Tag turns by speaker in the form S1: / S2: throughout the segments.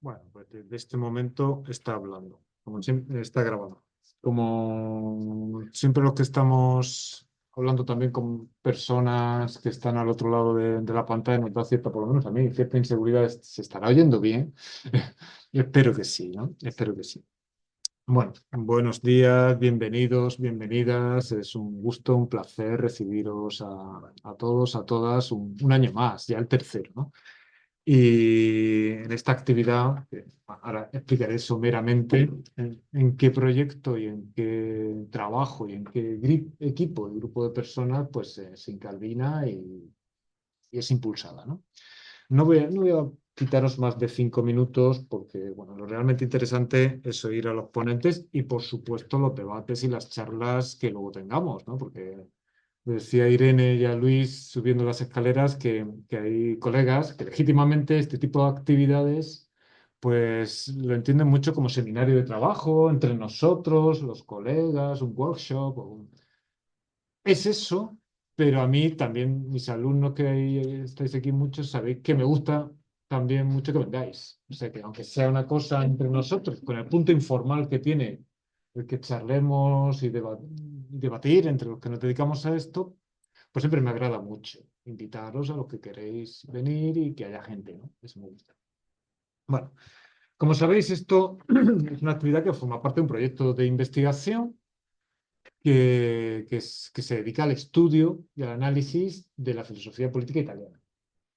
S1: Bueno, pues desde este momento está hablando, como siempre, está grabando. Como siempre los que estamos hablando también con personas que están al otro lado de la pantalla, nos da cierta, por lo menos a mí, cierta inseguridad. ¿Se estará oyendo bien? Espero que sí, ¿no? Espero que sí. Bueno, buenos días, bienvenidos, bienvenidas. Es un gusto, un placer recibiros a todos, a todas, un año más, ya el tercero, ¿no? Y en esta actividad, ahora explicaré someramente en qué proyecto y en qué trabajo y en qué equipo y grupo de personas pues se incardina y es impulsada, ¿no? No voy a quitaros más de 5 minutos porque, bueno, lo realmente interesante es oír a los ponentes y, por supuesto, los debates y las charlas que luego tengamos, ¿no? Porque decía Irene y a Luis subiendo las escaleras que hay colegas que legítimamente este tipo de actividades pues lo entienden mucho como seminario de trabajo entre nosotros, los colegas, un workshop. Es eso, pero a mí también, mis alumnos estáis aquí muchos, sabéis que me gusta también mucho que vengáis. O sea que aunque sea una cosa entre nosotros, con el punto informal que tiene el que charlemos y debatir entre los que nos dedicamos a esto, pues siempre me agrada mucho invitaros a los que queréis venir y que haya gente, ¿no? Eso me gusta. Bueno, como sabéis, esto es una actividad que forma parte de un proyecto de investigación que se dedica al estudio y al análisis de la filosofía política italiana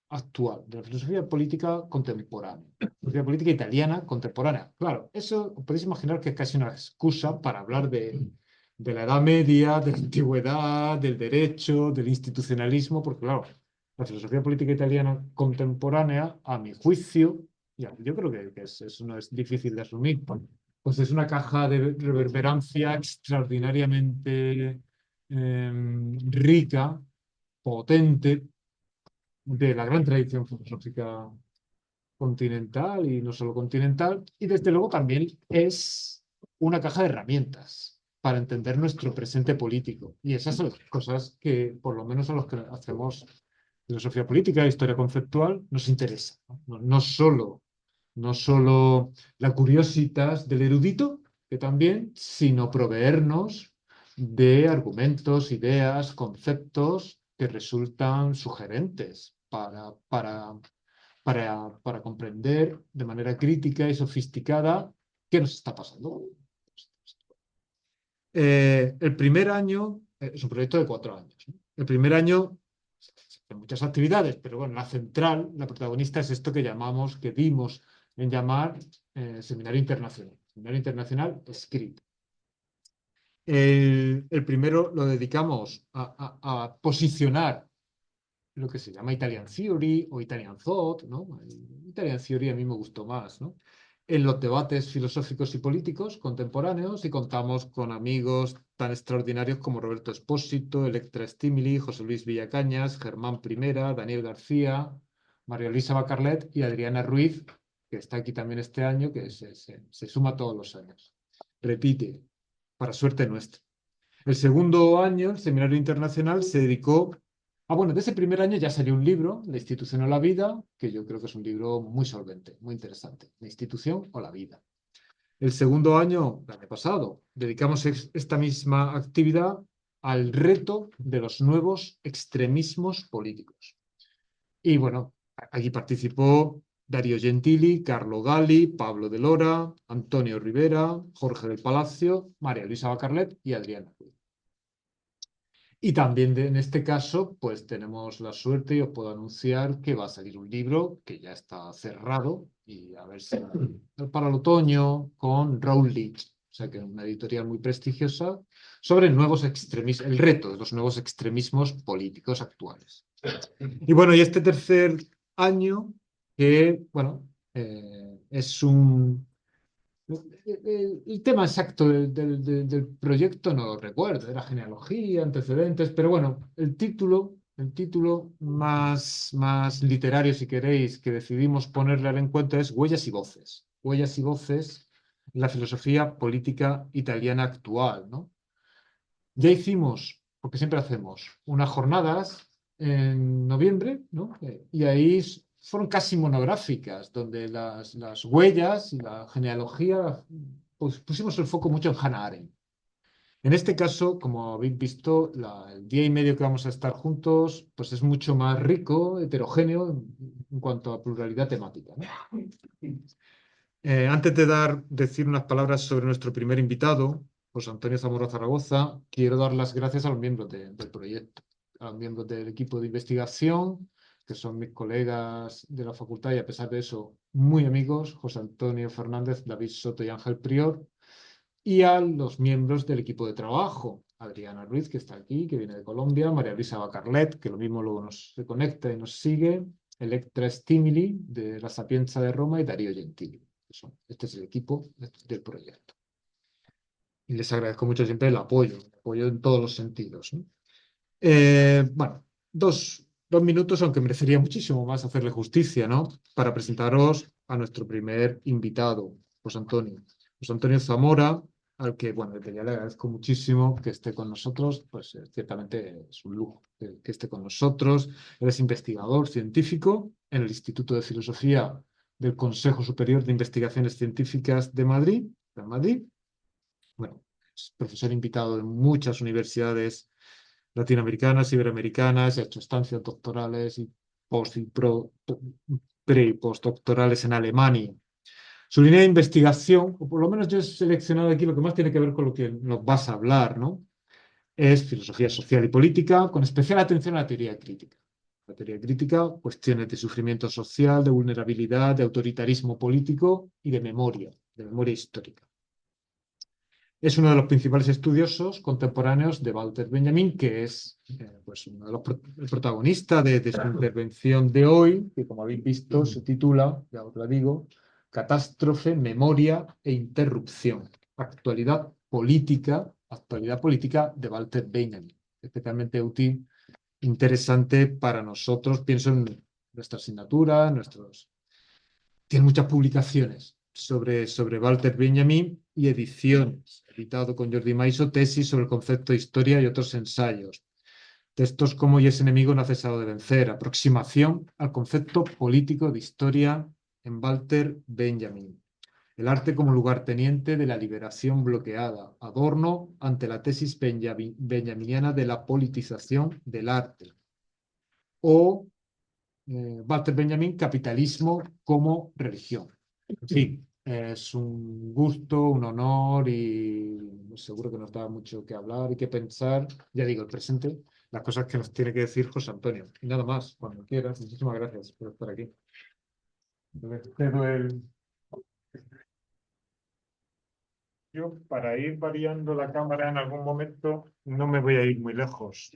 S1: actual, de la filosofía política contemporánea, filosofía política italiana contemporánea. Claro, eso os podéis imaginar que es casi una excusa para hablar de la Edad Media, de la antigüedad, del derecho, del institucionalismo, porque claro, la filosofía política italiana contemporánea, a mi juicio, ya, yo creo eso no es difícil de asumir, pues es una caja de reverberancia extraordinariamente rica, potente, de la gran tradición filosófica continental y no solo continental, y desde luego también es una caja de herramientas para entender nuestro presente político. Y esas son las cosas que, por lo menos a los que hacemos filosofía política, historia conceptual, nos interesa. No solo la curiositas del erudito, que también, sino proveernos de argumentos, ideas, conceptos que resultan sugerentes para comprender de manera crítica y sofisticada qué nos está pasando. El primer año es un proyecto de 4 años, ¿no? El primer año hay muchas actividades, pero bueno, la central, la protagonista es esto que dimos en llamar Seminario Internacional. Seminario Internacional Escrito. El primero lo dedicamos a posicionar lo que se llama Italian Theory o Italian Thought, ¿no? Italian Theory a mí me gustó más, ¿no? En los debates filosóficos y políticos contemporáneos y contamos con amigos tan extraordinarios como Roberto Espósito, Electra Stimili, José Luis Villacañas, Germán Primera, Daniel García, María Luisa Bacarlet y Adriana Ruiz, que está aquí también este año, que se suma todos los años. Repite, para suerte nuestra. El segundo año, el Seminario Internacional, se dedicó. Bueno, de ese primer año ya salió un libro, La institución o la vida, que yo creo que es un libro muy solvente, muy interesante. La institución o la vida. El segundo año, el año pasado, dedicamos esta misma actividad al reto de los nuevos extremismos políticos. Y bueno, aquí participó Darío Gentili, Carlo Gali, Pablo de Lora, Antonio Rivera, Jorge del Palacio, María Luisa Bacarlet y Adriana Ruiz. Y también en este caso, pues tenemos la suerte y os puedo anunciar que va a salir un libro que ya está cerrado y a ver si para el otoño con Routledge, o sea que es una editorial muy prestigiosa, sobre nuevos extremismos, el reto de los nuevos extremismos políticos actuales. Y bueno, y este tercer año, que bueno, es el tema exacto del proyecto no lo recuerdo, era genealogía, antecedentes, pero bueno, el título más literario, si queréis, que decidimos ponerle al encuentro es Huellas y Voces. Huellas y Voces, la filosofía política italiana actual, ¿no? Ya hicimos, porque siempre hacemos, unas jornadas en noviembre, ¿no? Y ahí fueron casi monográficas, donde las huellas y la genealogía, pues pusimos el foco mucho en Hannah Arendt. En este caso, como habéis visto, el día y medio que vamos a estar juntos, pues es mucho más rico, heterogéneo en cuanto a pluralidad temática, ¿no? Antes de decir unas palabras sobre nuestro primer invitado, José Antonio Zamora Zaragoza, quiero dar las gracias a los miembros del proyecto, a los miembros del equipo de investigación, que son mis colegas de la facultad y a pesar de eso, muy amigos, José Antonio Fernández, David Soto y Ángel Prior, y a los miembros del equipo de trabajo, Adriana Ruiz, que está aquí, que viene de Colombia, María Luisa Bacarlet, que lo mismo luego se conecta y nos sigue, Electra Stimili, de La Sapienza de Roma, y Darío Gentili. Este es el equipo del proyecto. Y les agradezco mucho siempre el apoyo en todos los sentidos, ¿no? Bueno, dos minutos, aunque merecería muchísimo más hacerle justicia, ¿no? Para presentaros a nuestro primer invitado, José Antonio. José Antonio Zamora, al que, bueno, desde ya le agradezco muchísimo que esté con nosotros, pues ciertamente es un lujo que esté con nosotros. Él es investigador científico en el Instituto de Filosofía del Consejo Superior de Investigaciones Científicas de Madrid. Bueno, es profesor invitado en muchas universidades latinoamericanas, iberoamericanas, ha hecho estancias doctorales y pre y postdoctorales en Alemania. Su línea de investigación, o por lo menos yo he seleccionado aquí lo que más tiene que ver con lo que nos vas a hablar, ¿no? Es filosofía social y política, con especial atención a la teoría crítica. La teoría crítica, cuestiones de sufrimiento social, de vulnerabilidad, de autoritarismo político y de memoria histórica. Es uno de los principales estudiosos contemporáneos de Walter Benjamin, que es pues uno de el protagonista de su intervención de hoy, que como habéis visto se titula, ya os la digo, Catástrofe, Memoria e Interrupción. Actualidad política de Walter Benjamin. Especialmente útil, interesante para nosotros, pienso en nuestra asignatura, tiene muchas publicaciones sobre Walter Benjamin y ediciones. Editado con Jordi Maiso, tesis sobre el concepto de historia y otros ensayos. Textos como Y ese enemigo no ha cesado de vencer. Aproximación al concepto político de historia en Walter Benjamin. El arte como lugarteniente de la liberación bloqueada. Adorno ante la tesis benjaminiana de la politización del arte. O Walter Benjamin, capitalismo como religión. En fin, es un gusto, un honor y seguro que nos da mucho que hablar y que pensar. Ya digo, el presente, las cosas que nos tiene que decir José Antonio. Y nada más, cuando quieras. Muchísimas gracias por estar aquí. Yo, para ir variando la cámara en algún momento, no me voy a ir muy lejos.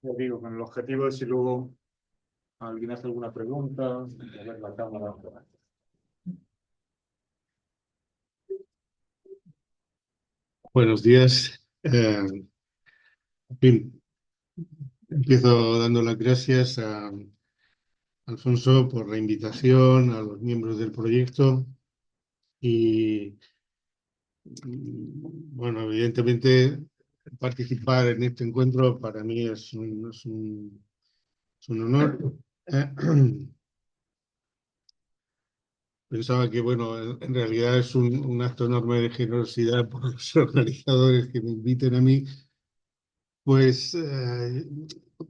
S1: Ya digo, con el objetivo de si luego alguien hace alguna pregunta, mover la cámara.
S2: Buenos días. En fin, empiezo dando las gracias a Alfonso por la invitación, a los miembros del proyecto y, bueno, evidentemente participar en este encuentro para mí es un honor. Eh, Pensaba que, bueno, en realidad es un acto enorme de generosidad por los organizadores que me inviten a mí. Pues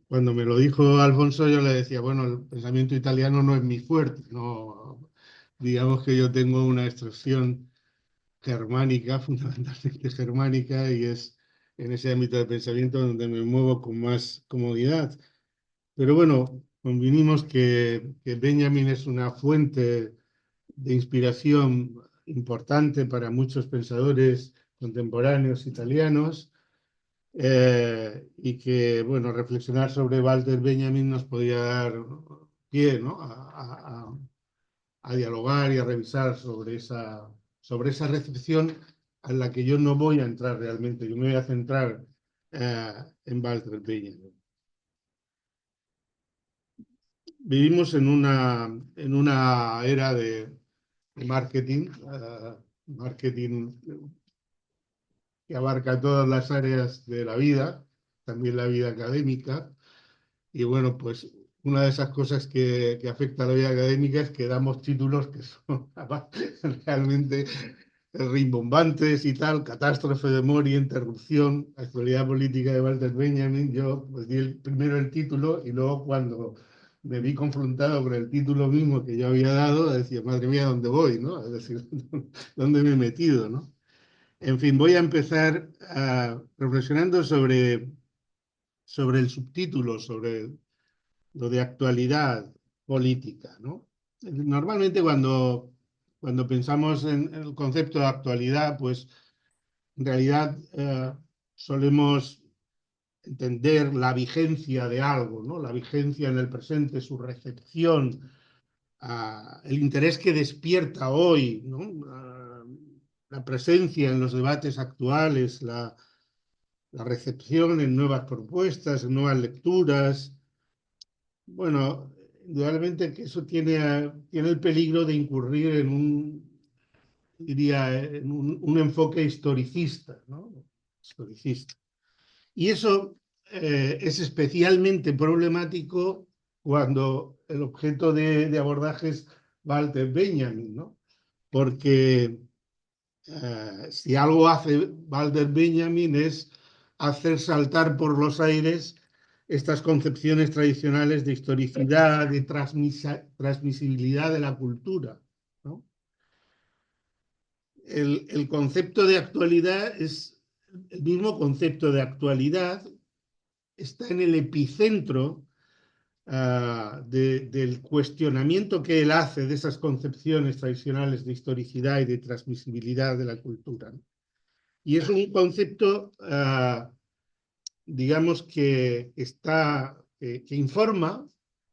S2: cuando me lo dijo Alfonso, yo le decía, bueno, el pensamiento italiano no es mi fuerte, no, digamos que yo tengo una extracción germánica, fundamentalmente germánica, y es en ese ámbito de pensamiento donde me muevo con más comodidad. Pero bueno, convinimos que Benjamin es una fuente de inspiración importante para muchos pensadores contemporáneos italianos y que, bueno, reflexionar sobre Walter Benjamin nos podía dar pie, ¿no? A dialogar y a revisar sobre esa recepción a la que yo no voy a entrar realmente. Yo me voy a centrar en Walter Benjamin. Vivimos en una era de marketing, marketing que abarca todas las áreas de la vida, también la vida académica. Y bueno, pues una de esas cosas que afecta a la vida académica es que damos títulos que son realmente rimbombantes y tal, Catástrofe de Moria, Interrupción, Actualidad Política de Walter Benjamin. Yo pues di primero el título y luego cuando me vi confrontado con el título mismo que yo había dado, decía, madre mía, ¿dónde voy? ¿No? Es decir, ¿dónde me he metido? ¿No? En fin, voy a empezar reflexionando sobre el subtítulo, sobre lo de actualidad política, ¿no? Normalmente cuando pensamos en el concepto de actualidad, pues en realidad solemos entender la vigencia de algo, ¿no? La vigencia en el presente, su recepción, el interés que despierta hoy, ¿no? La presencia en los debates actuales, la recepción en nuevas propuestas, en nuevas lecturas. Bueno, indudablemente que eso tiene el peligro de incurrir en diría, en un enfoque historicista, ¿no? Historicista. Y eso es especialmente problemático cuando el objeto de abordaje es Walter Benjamin, ¿no? Porque si algo hace Walter Benjamin es hacer saltar por los aires estas concepciones tradicionales de historicidad, de transmisibilidad de la cultura, ¿no? El concepto de actualidad es el mismo concepto de actualidad, está en el epicentro del cuestionamiento que él hace de esas concepciones tradicionales de historicidad y de transmisibilidad de la cultura, ¿no? Y es un concepto, digamos, que informa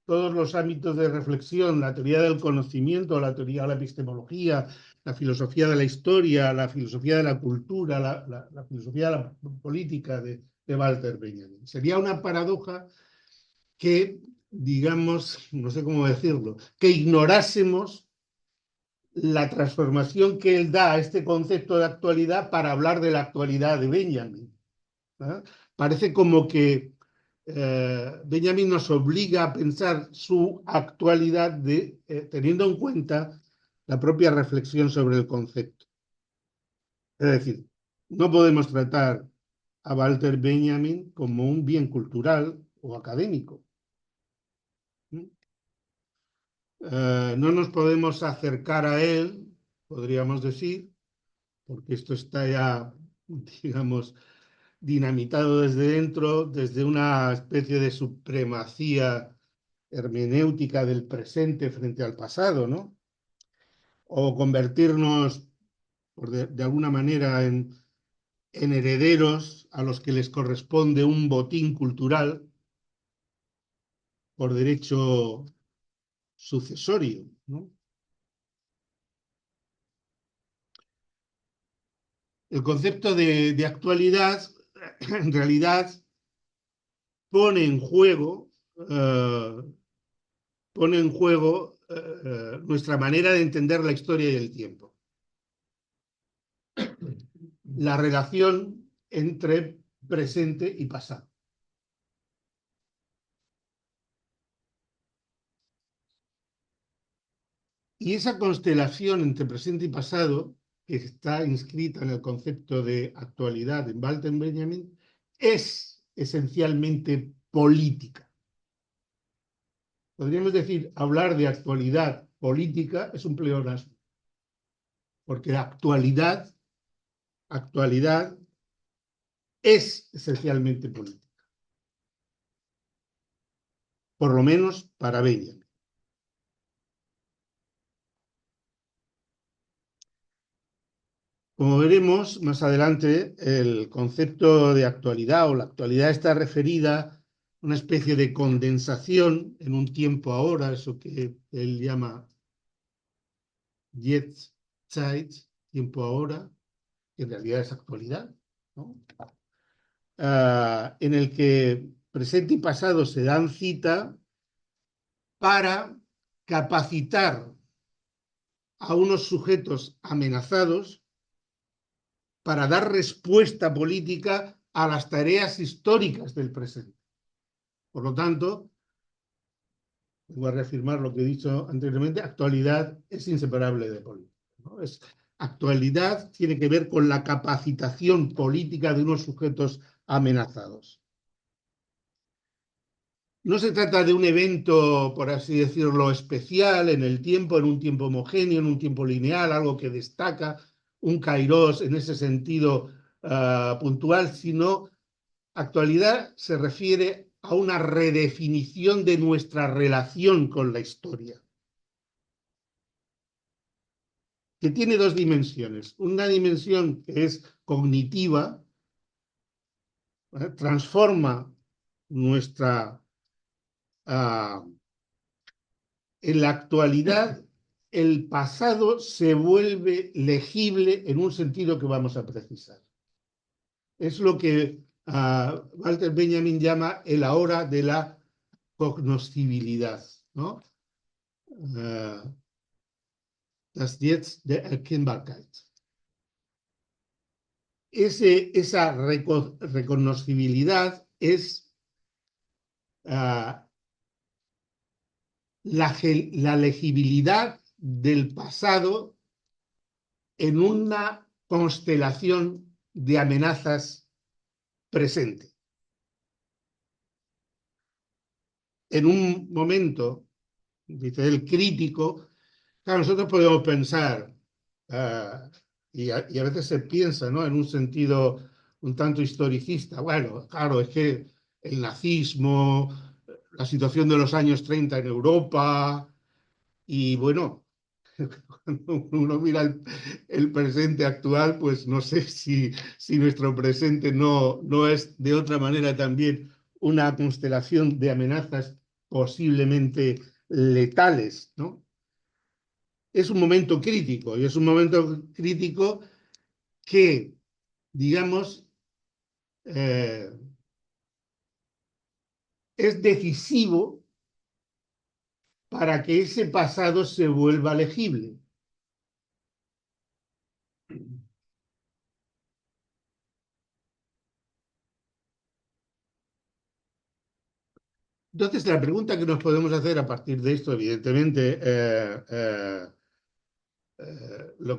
S2: todos los ámbitos de reflexión, la teoría del conocimiento, la teoría de la epistemología, la filosofía de la historia, la filosofía de la cultura, la filosofía de la política de Walter Benjamin. Sería una paradoja que, digamos, no sé cómo decirlo, que ignorásemos la transformación que él da a este concepto de actualidad para hablar de la actualidad de Benjamin, ¿no? Parece como que Benjamin nos obliga a pensar su actualidad teniendo en cuenta la propia reflexión sobre el concepto. Es decir, no podemos tratar a Walter Benjamin como un bien cultural o académico. No nos podemos acercar a él, podríamos decir, porque esto está ya, digamos, dinamitado desde dentro, desde una especie de supremacía hermenéutica del presente frente al pasado, ¿no? O convertirnos, de alguna manera, en herederos a los que les corresponde un botín cultural por derecho sucesorio, ¿no? El concepto de actualidad, en realidad, pone en juego, eh, pone en juego nuestra manera de entender la historia y el tiempo. La relación entre presente y pasado. Y esa constelación entre presente y pasado, que está inscrita en el concepto de actualidad en Walter Benjamin, es esencialmente política. Podríamos decir, hablar de actualidad política es un pleonasmo, porque actualidad es esencialmente política, por lo menos para Benjamin. Como veremos más adelante, el concepto de actualidad o la actualidad está referida a una especie de condensación en un tiempo ahora, eso que él llama Jetztzeit, tiempo ahora, que en realidad es actualidad, ¿no? En el que presente y pasado se dan cita para capacitar a unos sujetos amenazados para dar respuesta política a las tareas históricas del presente. Por lo tanto, voy a reafirmar lo que he dicho anteriormente, actualidad es inseparable de política, ¿no? Actualidad tiene que ver con la capacitación política de unos sujetos amenazados. No se trata de un evento, por así decirlo, especial en el tiempo, en un tiempo homogéneo, en un tiempo lineal, algo que destaca, un kairos en ese sentido puntual, sino actualidad se refiere a una redefinición de nuestra relación con la historia, que tiene dos dimensiones. Una dimensión que es cognitiva, ¿vale? Transforma nuestra... en la actualidad, el pasado se vuelve legible en un sentido que vamos a precisar. Es lo que Walter Benjamin llama el ahora de la cognoscibilidad, ¿no? Das Jetzt der Erkennbarkeit. Esa reconocibilidad es la legibilidad del pasado en una constelación de amenazas presente. En un momento, dice él, crítico, claro, nosotros podemos pensar, y a veces se piensa, ¿no?, en un sentido un tanto historicista. Bueno, claro, es que el nazismo, la situación de los años 30 en Europa, y bueno, cuando uno mira el presente actual, pues no sé si nuestro presente no es de otra manera también una constelación de amenazas posiblemente letales, ¿no? Es un momento crítico, y es un momento crítico que, digamos, es decisivo para que ese pasado se vuelva legible. Entonces, la pregunta que nos podemos hacer a partir de esto, evidentemente, lo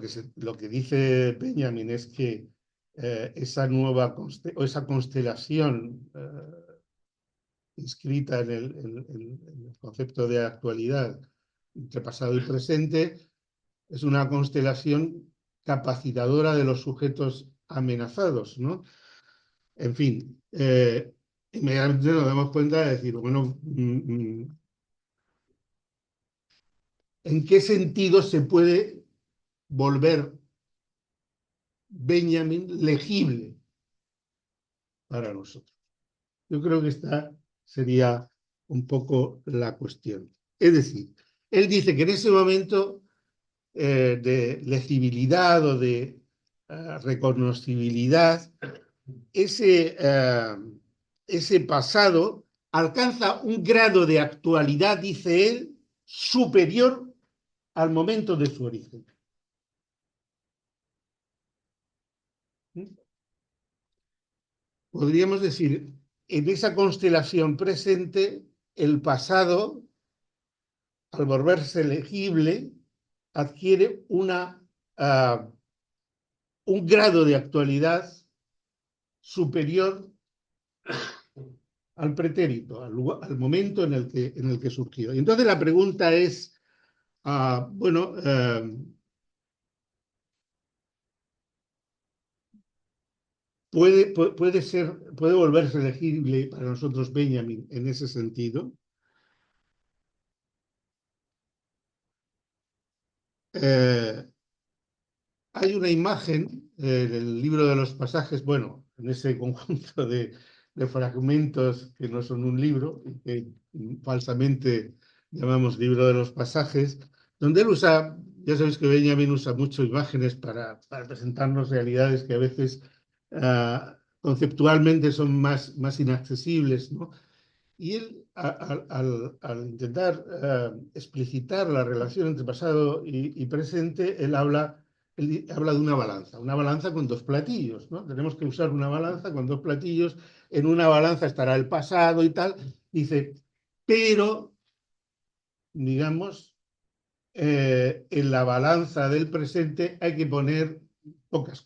S2: que dice Benjamin es que esa nueva o esa constelación inscrita en el concepto de actualidad entre pasado y presente es una constelación capacitadora de los sujetos amenazados, ¿no? En fin, inmediatamente nos damos cuenta de decir, bueno, ¿en qué sentido se puede volver Benjamin legible para nosotros? Yo creo que esta sería un poco la cuestión. Es decir, él dice que en ese momento de legibilidad o de reconocibilidad, ese pasado alcanza un grado de actualidad, dice él, superior al momento de su origen. Podríamos decir, en esa constelación presente, el pasado, al volverse legible, adquiere un grado de actualidad superior al pretérito, al momento en el que surgió. Y entonces la pregunta es, bueno, ¿puede volverse legible para nosotros Benjamin en ese sentido? Hay una imagen en el libro de los pasajes, bueno, en ese conjunto de fragmentos que no son un libro, que falsamente llamamos libro de los pasajes, donde él usa, ya sabéis que Benjamin usa mucho imágenes para presentarnos realidades que a veces conceptualmente son más inaccesibles, ¿no? Y él, al intentar explicitar la relación entre pasado y presente, él habla él habla de una balanza con dos platillos, ¿no? Tenemos que usar una balanza con dos platillos, en una balanza estará el pasado y tal, dice, pero, digamos, en la balanza del presente hay que poner pocas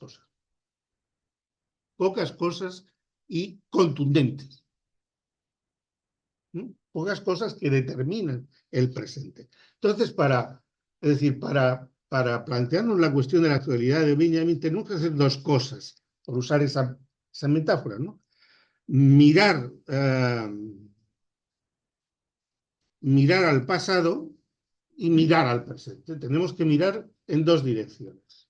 S2: cosas y contundentes, ¿no? Pocas cosas que determinan el presente. Entonces, es decir, para plantearnos la cuestión de la actualidad de Benjamin, tenemos que hacer dos cosas, por usar esa metáfora, ¿no? Mirar, mirar al pasado y mirar al presente. Tenemos que mirar en dos direcciones.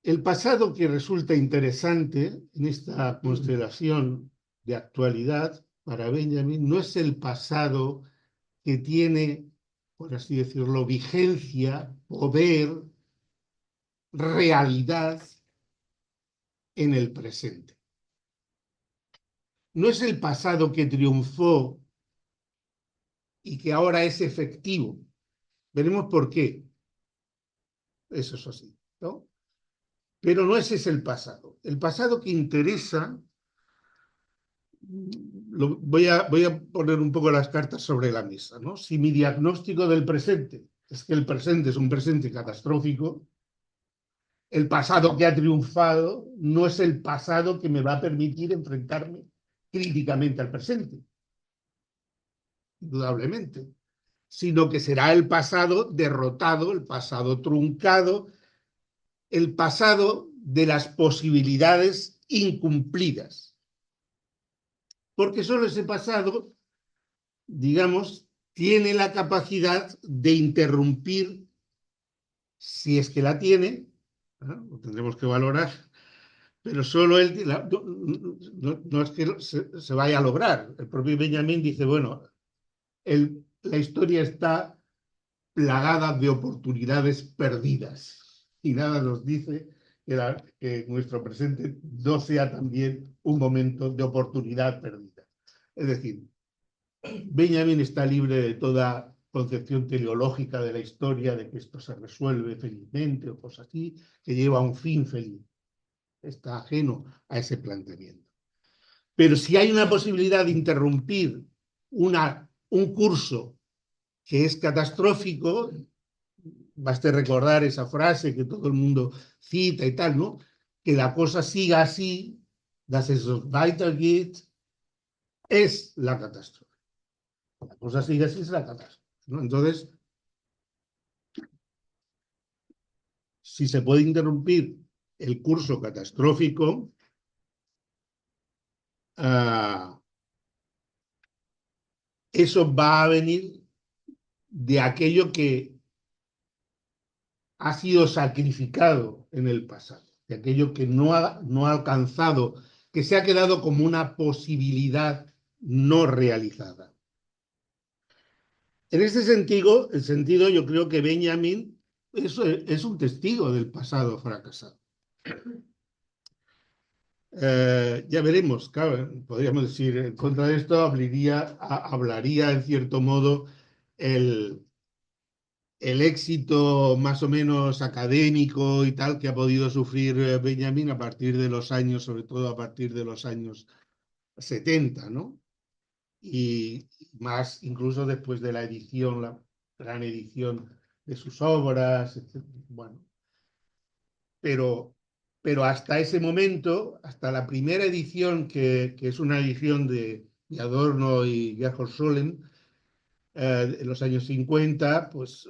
S2: El pasado que resulta interesante en esta constelación de actualidad para Benjamin no es el pasado que tiene, por así decirlo, vigencia, poder, realidad en el presente. No es el pasado que triunfó y que ahora es efectivo. Veremos por qué. Eso es así, ¿no? Pero no ese es el pasado. El pasado que interesa, voy a poner un poco las cartas sobre la mesa, ¿no? Si mi diagnóstico del presente es que el presente es un presente catastrófico, el pasado que ha triunfado no es el pasado que me va a permitir enfrentarme críticamente al presente, indudablemente, sino que será el pasado derrotado, el pasado truncado, el pasado de las posibilidades incumplidas. Porque solo ese pasado, digamos, tiene la capacidad de interrumpir, si es que la tiene, ¿no? Lo tendremos que valorar, pero solo él, no es que se vaya a lograr. El propio Benjamin dice, bueno, la historia está plagada de oportunidades perdidas y nada nos dice que nuestro presente no sea también un momento de oportunidad perdida. Es decir, Benjamin está libre de toda concepción teleológica de la historia, de que esto se resuelve felizmente o cosas así, que lleva a un fin feliz. Está ajeno a ese planteamiento. Pero si hay una posibilidad de interrumpir un curso que es catastrófico, baste recordar esa frase que todo el mundo cita y tal, ¿no? Que la cosa siga así, dass es so weitergeht, es la catástrofe. La cosa sigue así, es la catástrofe, ¿no? Entonces, si se puede interrumpir el curso catastrófico, eso va a venir de aquello que ha sido sacrificado en el pasado, de aquello que no ha alcanzado, que se ha quedado como una posibilidad no realizada. En este sentido, yo creo que Benjamin es un testigo del pasado fracasado. Ya veremos, claro, podríamos decir, en contra de esto hablaría en cierto modo el éxito más o menos académico y tal que ha podido sufrir Benjamin a partir de los años, sobre todo a partir de los años 70, ¿no? Y más incluso después de la edición, la gran edición de sus obras, etc. Bueno, pero hasta ese momento, hasta la primera edición, que es una edición de Adorno y Gerhard Scholem, en los años 50, pues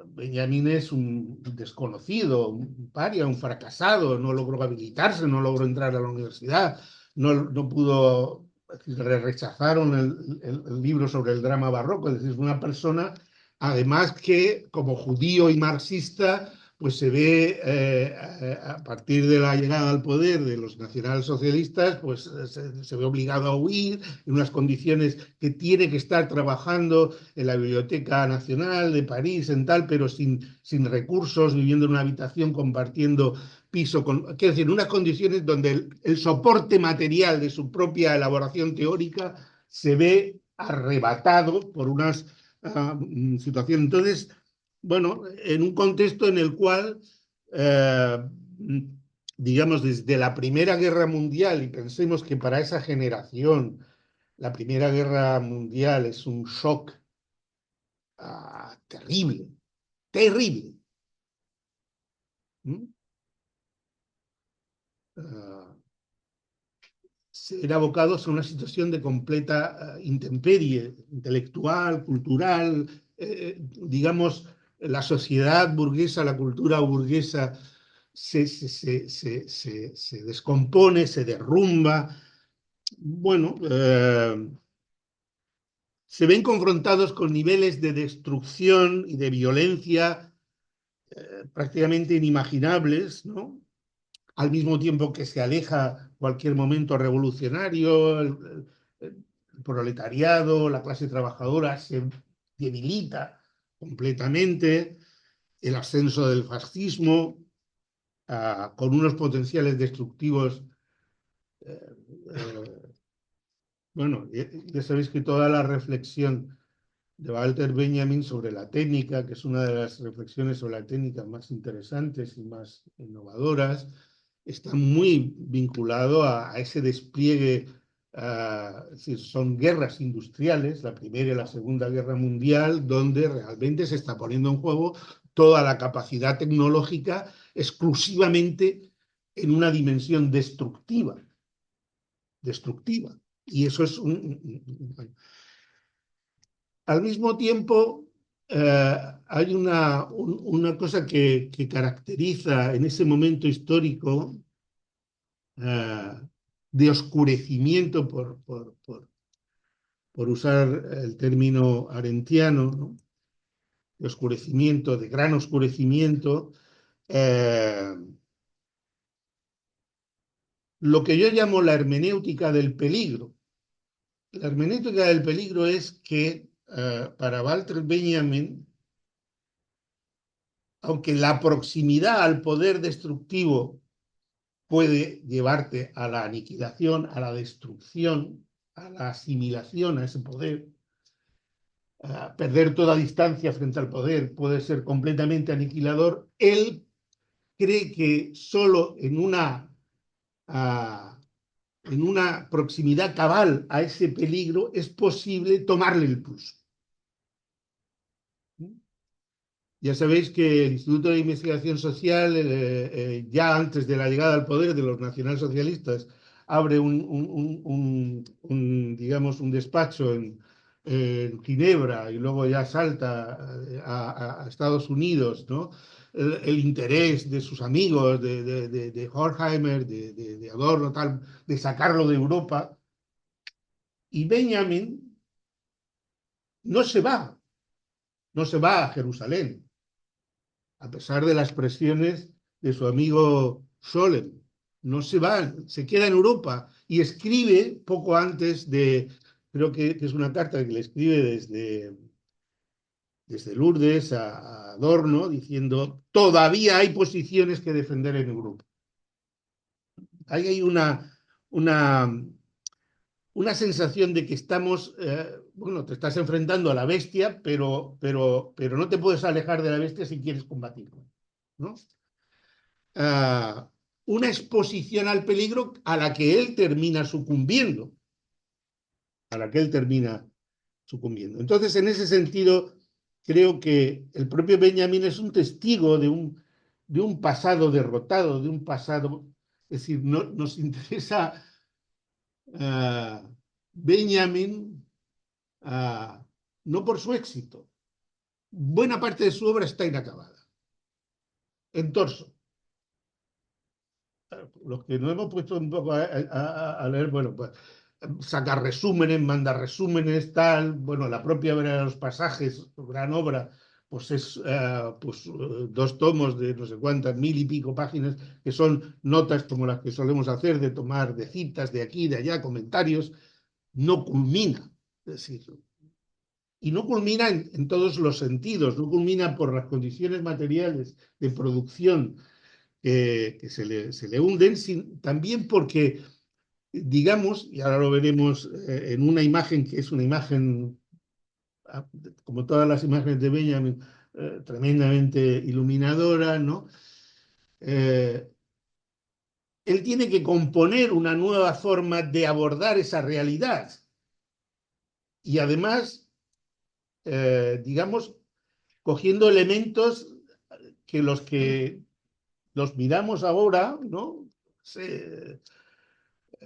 S2: Benjamin es un desconocido, un paria, un fracasado, no logró habilitarse, no logró entrar a la universidad, no pudo, le rechazaron el libro sobre el drama barroco, es decir, es una persona, además que como judío y marxista, pues se ve a partir de la llegada al poder de los nacionalsocialistas, pues se ve obligado a huir en unas condiciones que tiene que estar trabajando en la Biblioteca Nacional de París, en tal, pero sin recursos, viviendo en una habitación, compartiendo piso, quiero decir, en unas condiciones donde el soporte material de su propia elaboración teórica se ve arrebatado por unas situaciones. Entonces, bueno, en un contexto en el cual, eh, digamos, desde la Primera Guerra Mundial, y pensemos que para esa generación la Primera Guerra Mundial es un shock terrible, terrible. ¿Mm? Uh, ser abocados a una situación de completa intemperie intelectual, cultural, digamos, la sociedad burguesa, la cultura burguesa se descompone, se derrumba. Bueno, se ven confrontados con niveles de destrucción y de violencia prácticamente inimaginables, ¿no? Al mismo tiempo que se aleja cualquier momento revolucionario, el proletariado, la clase trabajadora se debilita completamente, el ascenso del fascismo, con unos potenciales destructivos. Bueno, ya sabéis que toda la reflexión de Walter Benjamin sobre la técnica, que es una de las reflexiones sobre la técnica más interesantes y más innovadoras, está muy vinculado a ese despliegue, es decir, son guerras industriales, la Primera y la Segunda Guerra Mundial, donde realmente se está poniendo en juego toda la capacidad tecnológica exclusivamente en una dimensión destructiva, destructiva. Y eso es al mismo tiempo, hay una cosa que caracteriza en ese momento histórico eh, de oscurecimiento, por usar el término arentiano, ¿no? De oscurecimiento, de gran oscurecimiento, eh, lo que yo llamo la hermenéutica del peligro. La hermenéutica del peligro es que para Walter Benjamin, aunque la proximidad al poder destructivo puede llevarte a la aniquilación, a la destrucción, a la asimilación a ese poder, perder toda distancia frente al poder puede ser completamente aniquilador. Él cree que solo en una proximidad cabal a ese peligro es posible tomarle el pulso. Ya sabéis que el Instituto de Investigación Social, ya antes de la llegada al poder de los nacionalsocialistas, abre digamos, un despacho en Ginebra y luego ya salta a Estados Unidos, ¿no? El interés de sus amigos, de Horkheimer, de Adorno, tal, de sacarlo de Europa. Y Benjamin no se va, no se va a Jerusalén, a pesar de las presiones de su amigo Scholem. No se va, se queda en Europa y escribe poco antes creo que es una carta que le escribe desde Lourdes a Adorno, diciendo, todavía hay posiciones que defender en Europa. Ahí hay una sensación de que estamos, bueno, te estás enfrentando a la bestia, pero no te puedes alejar de la bestia si quieres combatirla, ¿no? Una exposición al peligro a la que él termina sucumbiendo, a la que él termina sucumbiendo. Entonces, en ese sentido, creo que el propio Benjamin es un testigo de un pasado derrotado, de un pasado, es decir, nos interesa Benjamin no por su éxito. Buena parte de su obra está inacabada. En torso. Los que nos hemos puesto un poco a leer, bueno, pues sacar resúmenes, mandar resúmenes, tal, bueno, la propia obra de los pasajes, gran obra, pues es pues, 2 tomos de no sé cuántas, 1000 y pico páginas, que son notas como las que solemos hacer, de tomar de citas de aquí, de allá, comentarios, no culmina, es decir, y no culmina en todos los sentidos, no culmina por las condiciones materiales de producción que se le hunden, también porque digamos, y ahora lo veremos en una imagen que es una imagen, como todas las imágenes de Benjamin, tremendamente iluminadora, ¿no? Eh, Él tiene que componer una nueva forma de abordar esa realidad. Y además, digamos, cogiendo elementos que los miramos ahora, ¿no?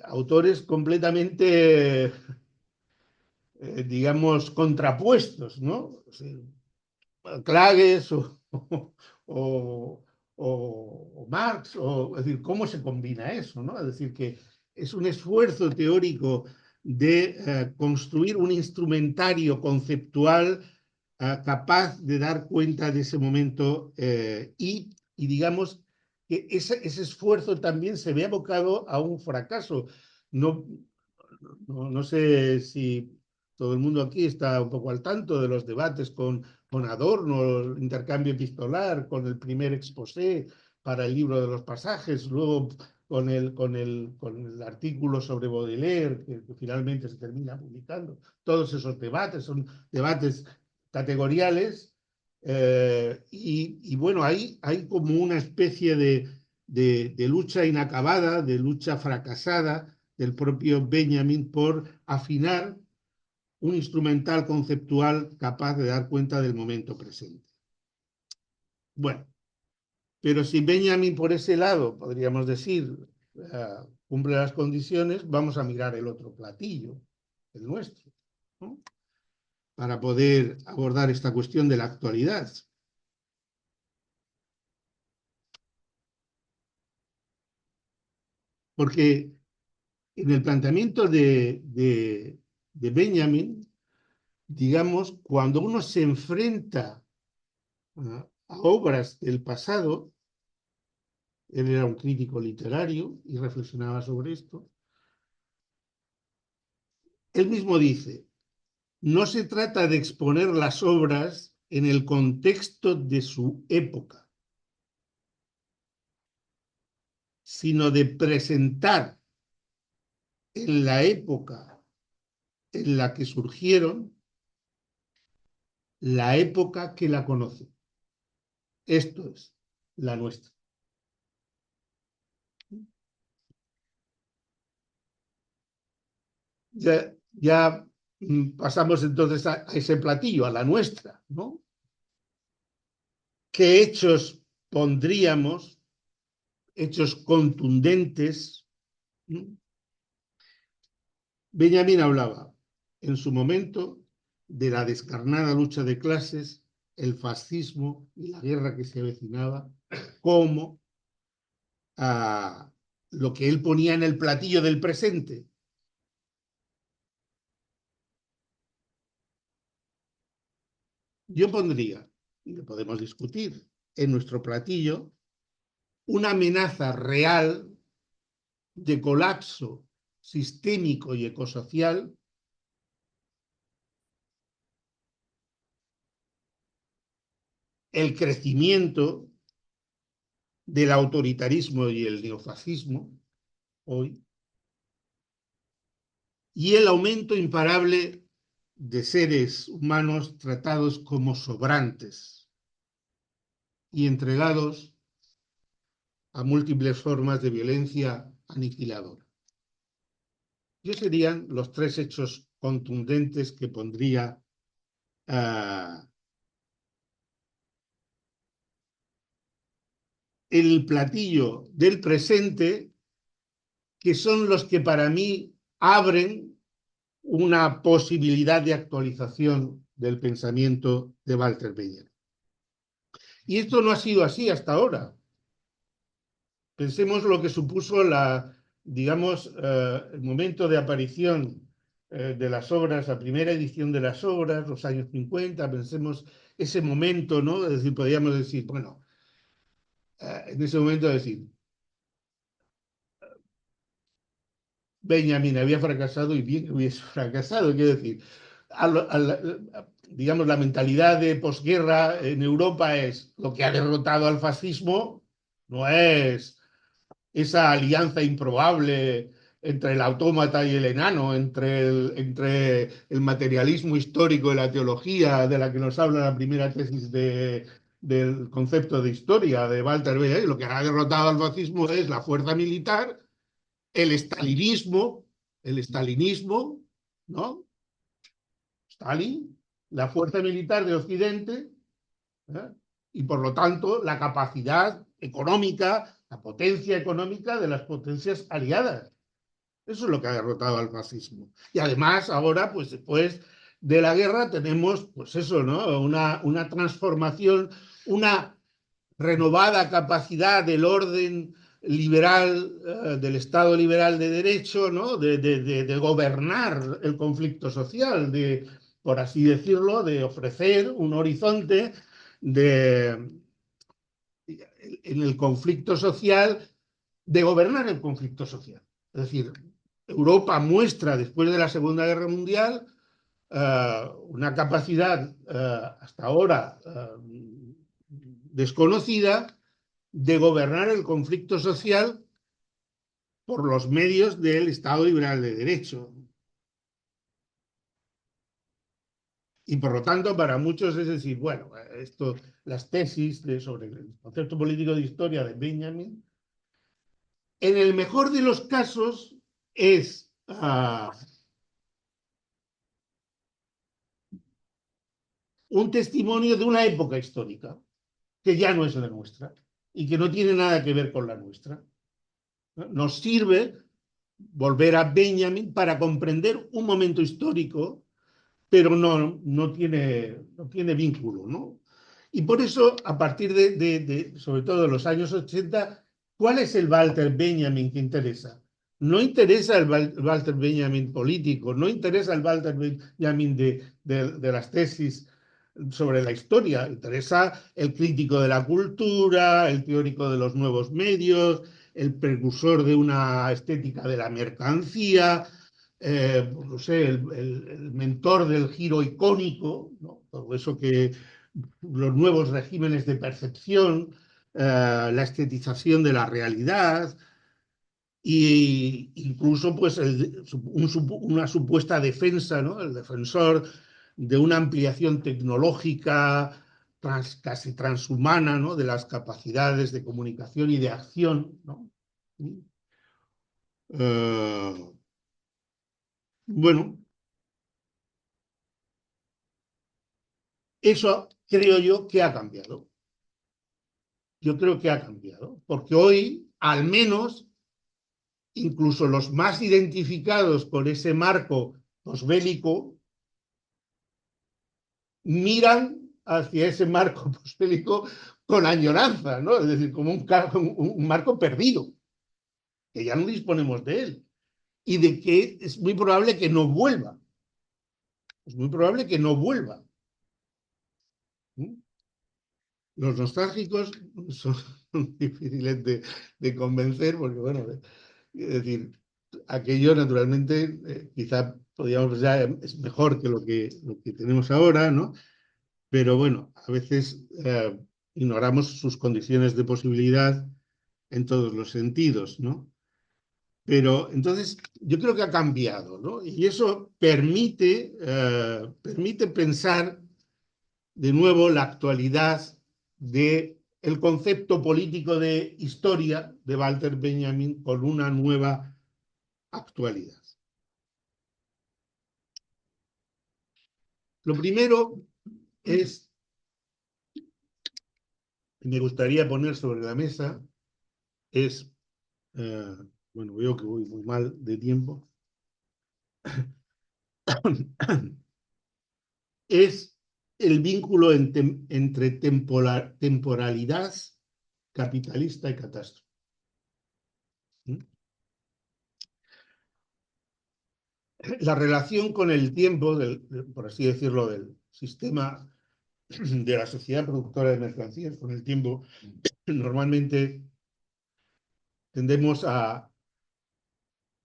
S2: Autores completamente, digamos, contrapuestos, ¿no? Clages o, o Marx, es decir, ¿cómo se combina eso? ¿No? Es decir, que es un esfuerzo teórico de construir un instrumentario conceptual capaz de dar cuenta de ese momento y digamos que ese esfuerzo también se ve abocado a un fracaso. No, no sé si todo el mundo aquí está un poco al tanto de los debates con Adorno, el intercambio epistolar, con el primer exposé para el libro de los pasajes, luego con el artículo sobre Baudelaire, que finalmente se termina publicando. Todos esos debates son debates categoriales y bueno, hay como una especie de lucha inacabada, de lucha fracasada del propio Benjamin por afinar un instrumental conceptual capaz de dar cuenta del momento presente. Bueno, pero si Benjamin por ese lado, podríamos decir, cumple las condiciones, vamos a mirar el otro platillo, el nuestro, ¿no? Para poder abordar esta cuestión de la actualidad. Porque en el planteamiento de Benjamin, digamos, cuando uno se enfrenta a obras del pasado, él era un crítico literario y reflexionaba sobre esto, él mismo dice, no se trata de exponer las obras en el contexto de su época, sino de presentar en la época en la que surgieron la época que la conoce. Esto es la nuestra. Ya pasamos entonces a ese platillo, a la nuestra, ¿no? ¿Qué hechos pondríamos, hechos contundentes? Benjamin hablaba en su momento de la descarnada lucha de clases, el fascismo y la guerra que se avecinaba, como lo que él ponía en el platillo del presente. Yo pondría, y lo podemos discutir, en nuestro platillo una amenaza real de colapso sistémico y ecosocial el crecimiento del autoritarismo y el neofascismo hoy y el aumento imparable de seres humanos tratados como sobrantes y entregados a múltiples formas de violencia aniquiladora. Esos serían los tres hechos contundentes que pondría el platillo del presente, que son los que para mí abren una posibilidad de actualización del pensamiento de Walter Benjamin. Y esto no ha sido así hasta ahora. Pensemos lo que supuso digamos, el momento de aparición de las obras, la primera edición de las obras, los años 50, pensemos ese momento, ¿no? Es decir, podríamos decir, bueno, en ese momento decir, Benjamin había fracasado y bien que hubiese fracasado, quiero decir, digamos, la mentalidad de posguerra en Europa es lo que ha derrotado al fascismo, no es esa alianza improbable entre el autómata y el enano, entre el materialismo histórico y la teología de la que nos habla la primera tesis del concepto de historia de Walter Benjamin. Lo que ha derrotado al fascismo es la fuerza militar, el estalinismo, ¿no? Stalin, la fuerza militar de Occidente, ¿eh? Y por lo tanto la capacidad económica, la potencia económica de las potencias aliadas. Eso es lo que ha derrotado al fascismo. Y además ahora, pues después de la guerra tenemos, pues eso, ¿no? Una transformación, una renovada capacidad del orden liberal, del Estado liberal de derecho, ¿no? De gobernar el conflicto social, por así decirlo, de ofrecer un horizonte de, en el conflicto social, de gobernar el conflicto social. Es decir, Europa muestra después de la Segunda Guerra Mundial una capacidad hasta ahora desconocida de gobernar el conflicto social por los medios del Estado liberal de derecho. Y por lo tanto, para muchos es decir, bueno, las tesis sobre el concepto político de historia de Benjamin, en el mejor de los casos es un testimonio de una época histórica que ya no es la nuestra y que no tiene nada que ver con la nuestra. Nos sirve volver a Benjamin para comprender un momento histórico, pero no tiene vínculo, ¿no? Y por eso, a partir sobre todo de los años 80, ¿cuál es el Walter Benjamin que interesa? No interesa el Walter Benjamin político, no interesa el Walter Benjamin de las tesis sobre la historia, interesa el crítico de la cultura, el teórico de los nuevos medios, el precursor de una estética de la mercancía, no sé, el mentor del giro icónico, ¿no? Todo eso que los nuevos regímenes de percepción, la estetización de la realidad e incluso pues una supuesta defensa, ¿no? El defensor de una ampliación tecnológica casi transhumana, ¿no? De las capacidades de comunicación y de acción, ¿no? Bueno, eso creo yo que ha cambiado. Yo creo que ha cambiado, porque hoy, al menos, incluso los más identificados con ese marco posbélico, miran hacia ese marco posbélico con añoranza, ¿no? Es decir, como un marco perdido, que ya no disponemos de él, y de que es muy probable que no vuelva. Es muy probable que no vuelva. Los nostálgicos son difíciles de convencer porque, bueno, es decir, aquello naturalmente quizá podríamos pensar es mejor que lo que tenemos ahora, ¿no? Pero bueno, a veces ignoramos sus condiciones de posibilidad en todos los sentidos, ¿no? Pero entonces yo creo que ha cambiado, ¿no? Y eso permite pensar de nuevo la actualidad del concepto político de historia de Walter Benjamin con una nueva actualidad. Lo primero es, me gustaría poner sobre la mesa, es, bueno, veo que voy muy mal de tiempo, es el vínculo entre temporalidad capitalista y catástrofe. La relación con el tiempo, por así decirlo, del sistema de la sociedad productora de mercancías con el tiempo, normalmente tendemos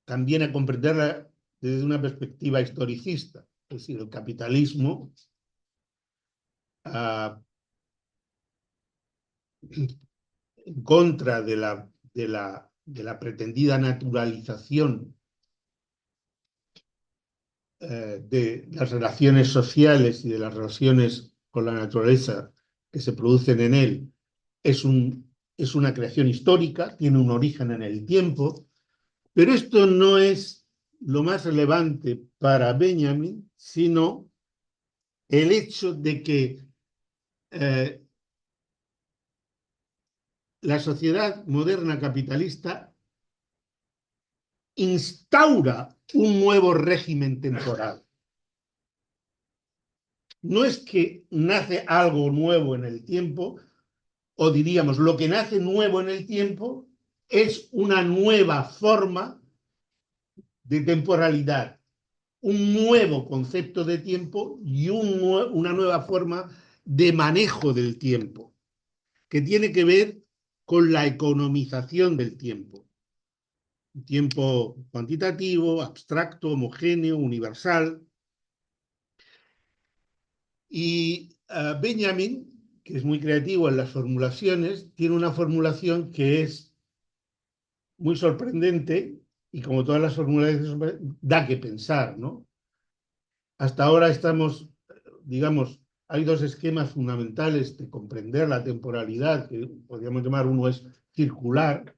S2: también a comprenderla desde una perspectiva historicista, es decir, el capitalismo en contra de la pretendida naturalización de las relaciones sociales y de las relaciones con la naturaleza que se producen en él es una creación histórica, tiene un origen en el tiempo, pero esto no es lo más relevante para Benjamin, sino el hecho de que la sociedad moderna capitalista instaura un nuevo régimen temporal. No es que nace algo nuevo en el tiempo, o diríamos, lo que nace nuevo en el tiempo es una nueva forma de temporalidad, un nuevo concepto de tiempo y una nueva forma de manejo del tiempo, que tiene que ver con la economización del tiempo. Un tiempo cuantitativo, abstracto, homogéneo, universal. Y Benjamin, que es muy creativo en las formulaciones, tiene una formulación que es muy sorprendente y como todas las formulaciones da que pensar, ¿no? Hasta ahora estamos, digamos, hay dos esquemas fundamentales de comprender la temporalidad, que podríamos llamar, uno es circular,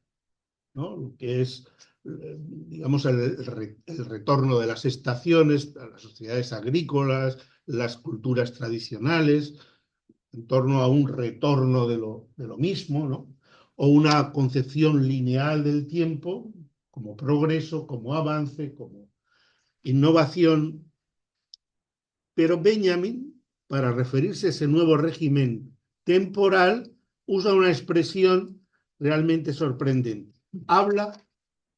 S2: ¿no? Que es, digamos, el retorno de las estaciones a las sociedades agrícolas, las culturas tradicionales, en torno a un retorno de lo mismo, ¿no? O una concepción lineal del tiempo como progreso, como avance, como innovación. Pero Benjamin, para referirse a ese nuevo régimen temporal, usa una expresión realmente sorprendente. Habla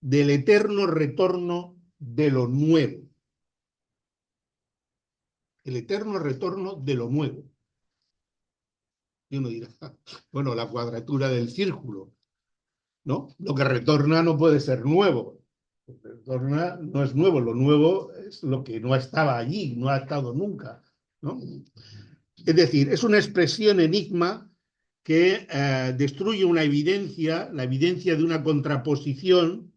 S2: del eterno retorno de lo nuevo. El eterno retorno de lo nuevo. Y uno dirá, bueno, la cuadratura del círculo, ¿no? Lo que retorna no puede ser nuevo. Lo que retorna no es nuevo, lo nuevo es lo que no estaba allí, no ha estado nunca, ¿no? Es decir, es una expresión enigma que destruye una evidencia, la evidencia de una contraposición,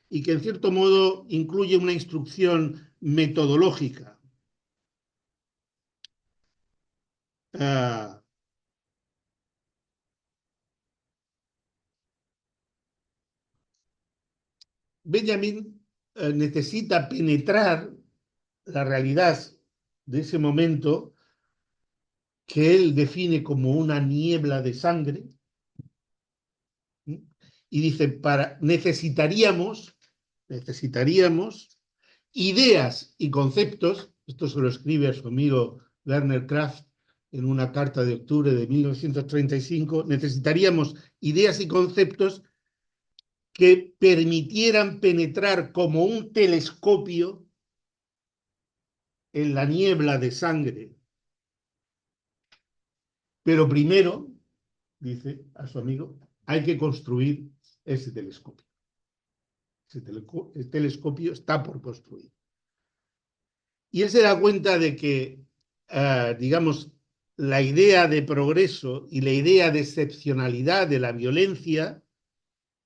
S2: y que en cierto modo incluye una instrucción metodológica. Uh, Benjamin necesita penetrar la realidad de ese momento que él define como una niebla de sangre, y dice, necesitaríamos ideas y conceptos, esto se lo escribe a su amigo Werner Kraft en una carta de octubre de 1935, necesitaríamos ideas y conceptos que permitieran penetrar como un telescopio en la niebla de sangre. Pero primero, dice a su amigo, hay que construir ese telescopio. El telescopio está por construir. Y él se da cuenta de que, digamos, la idea de progreso y la idea de excepcionalidad de la violencia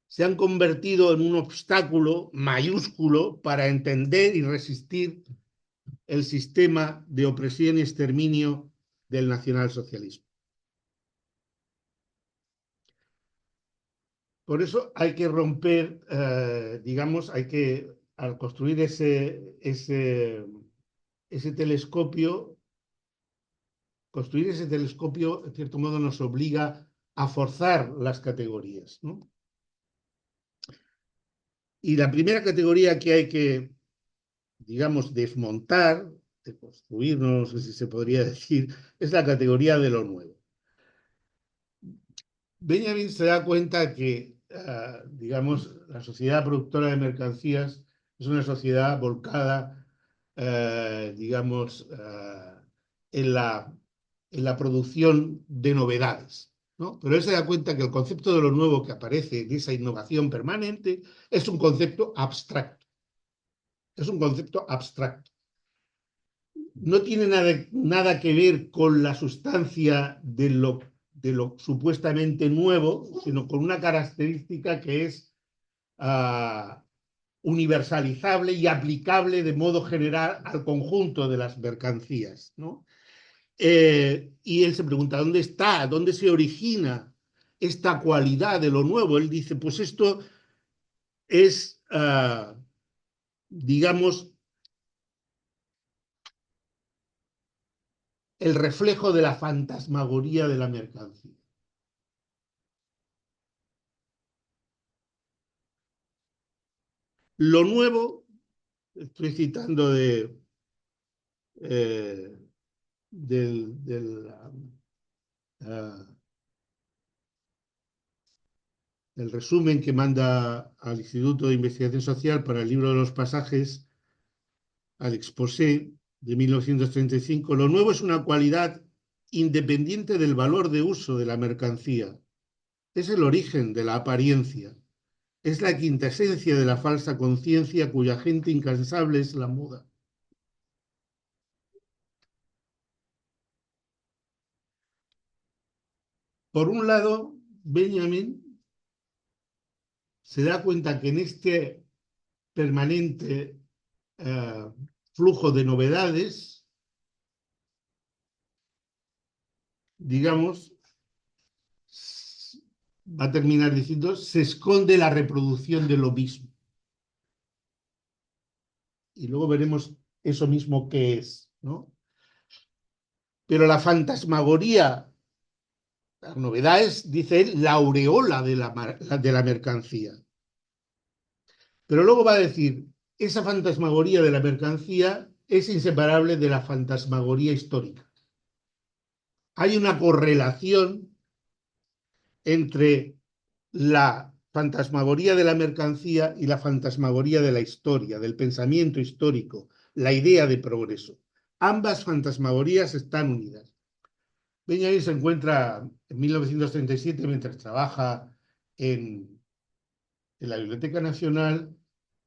S2: se han convertido en un obstáculo mayúsculo para entender y resistir el sistema de opresión y exterminio del nacionalsocialismo. Por eso hay que romper, digamos, al construir ese telescopio, construir ese telescopio, en cierto modo, nos obliga a forzar las categorías, ¿no? Y la primera categoría que hay que, digamos, desmontar, de construir, no sé si se podría decir, es la categoría de lo nuevo. Benjamin se da cuenta que, digamos, la sociedad productora de mercancías es una sociedad volcada, digamos, en la producción de novedades, ¿no? Pero él se da cuenta que el concepto de lo nuevo que aparece, de esa innovación permanente, es un concepto abstracto. Es un concepto abstracto. No tiene nada que ver con la sustancia de lo supuestamente nuevo, sino con una característica que es universalizable y aplicable de modo general al conjunto de las mercancías, ¿no? Y él se pregunta, ¿dónde está? ¿Dónde se origina esta cualidad de lo nuevo? Él dice, pues esto es, digamos, el reflejo de la fantasmagoría de la mercancía. Lo nuevo, estoy citando del el resumen que manda al Instituto de Investigación Social para el libro de los pasajes, al exposé de 1935, lo nuevo es una cualidad independiente del valor de uso de la mercancía. Es el origen de la apariencia. Es la quintesencia de la falsa conciencia cuya agente incansable es la moda. Por un lado, Benjamin se da cuenta que en este permanente flujo de novedades, digamos, va a terminar diciendo, se esconde la reproducción de lo mismo. Y luego veremos eso mismo que es, ¿no? Pero la fantasmagoría, la novedad es, dice él, la aureola de la mercancía. Pero luego va a decir, esa fantasmagoría de la mercancía es inseparable de la fantasmagoría histórica. Hay una correlación entre la fantasmagoría de la mercancía y la fantasmagoría de la historia, del pensamiento histórico, la idea de progreso. Ambas fantasmagorías están unidas. Benjamin se encuentra en 1937, mientras trabaja en la Biblioteca Nacional,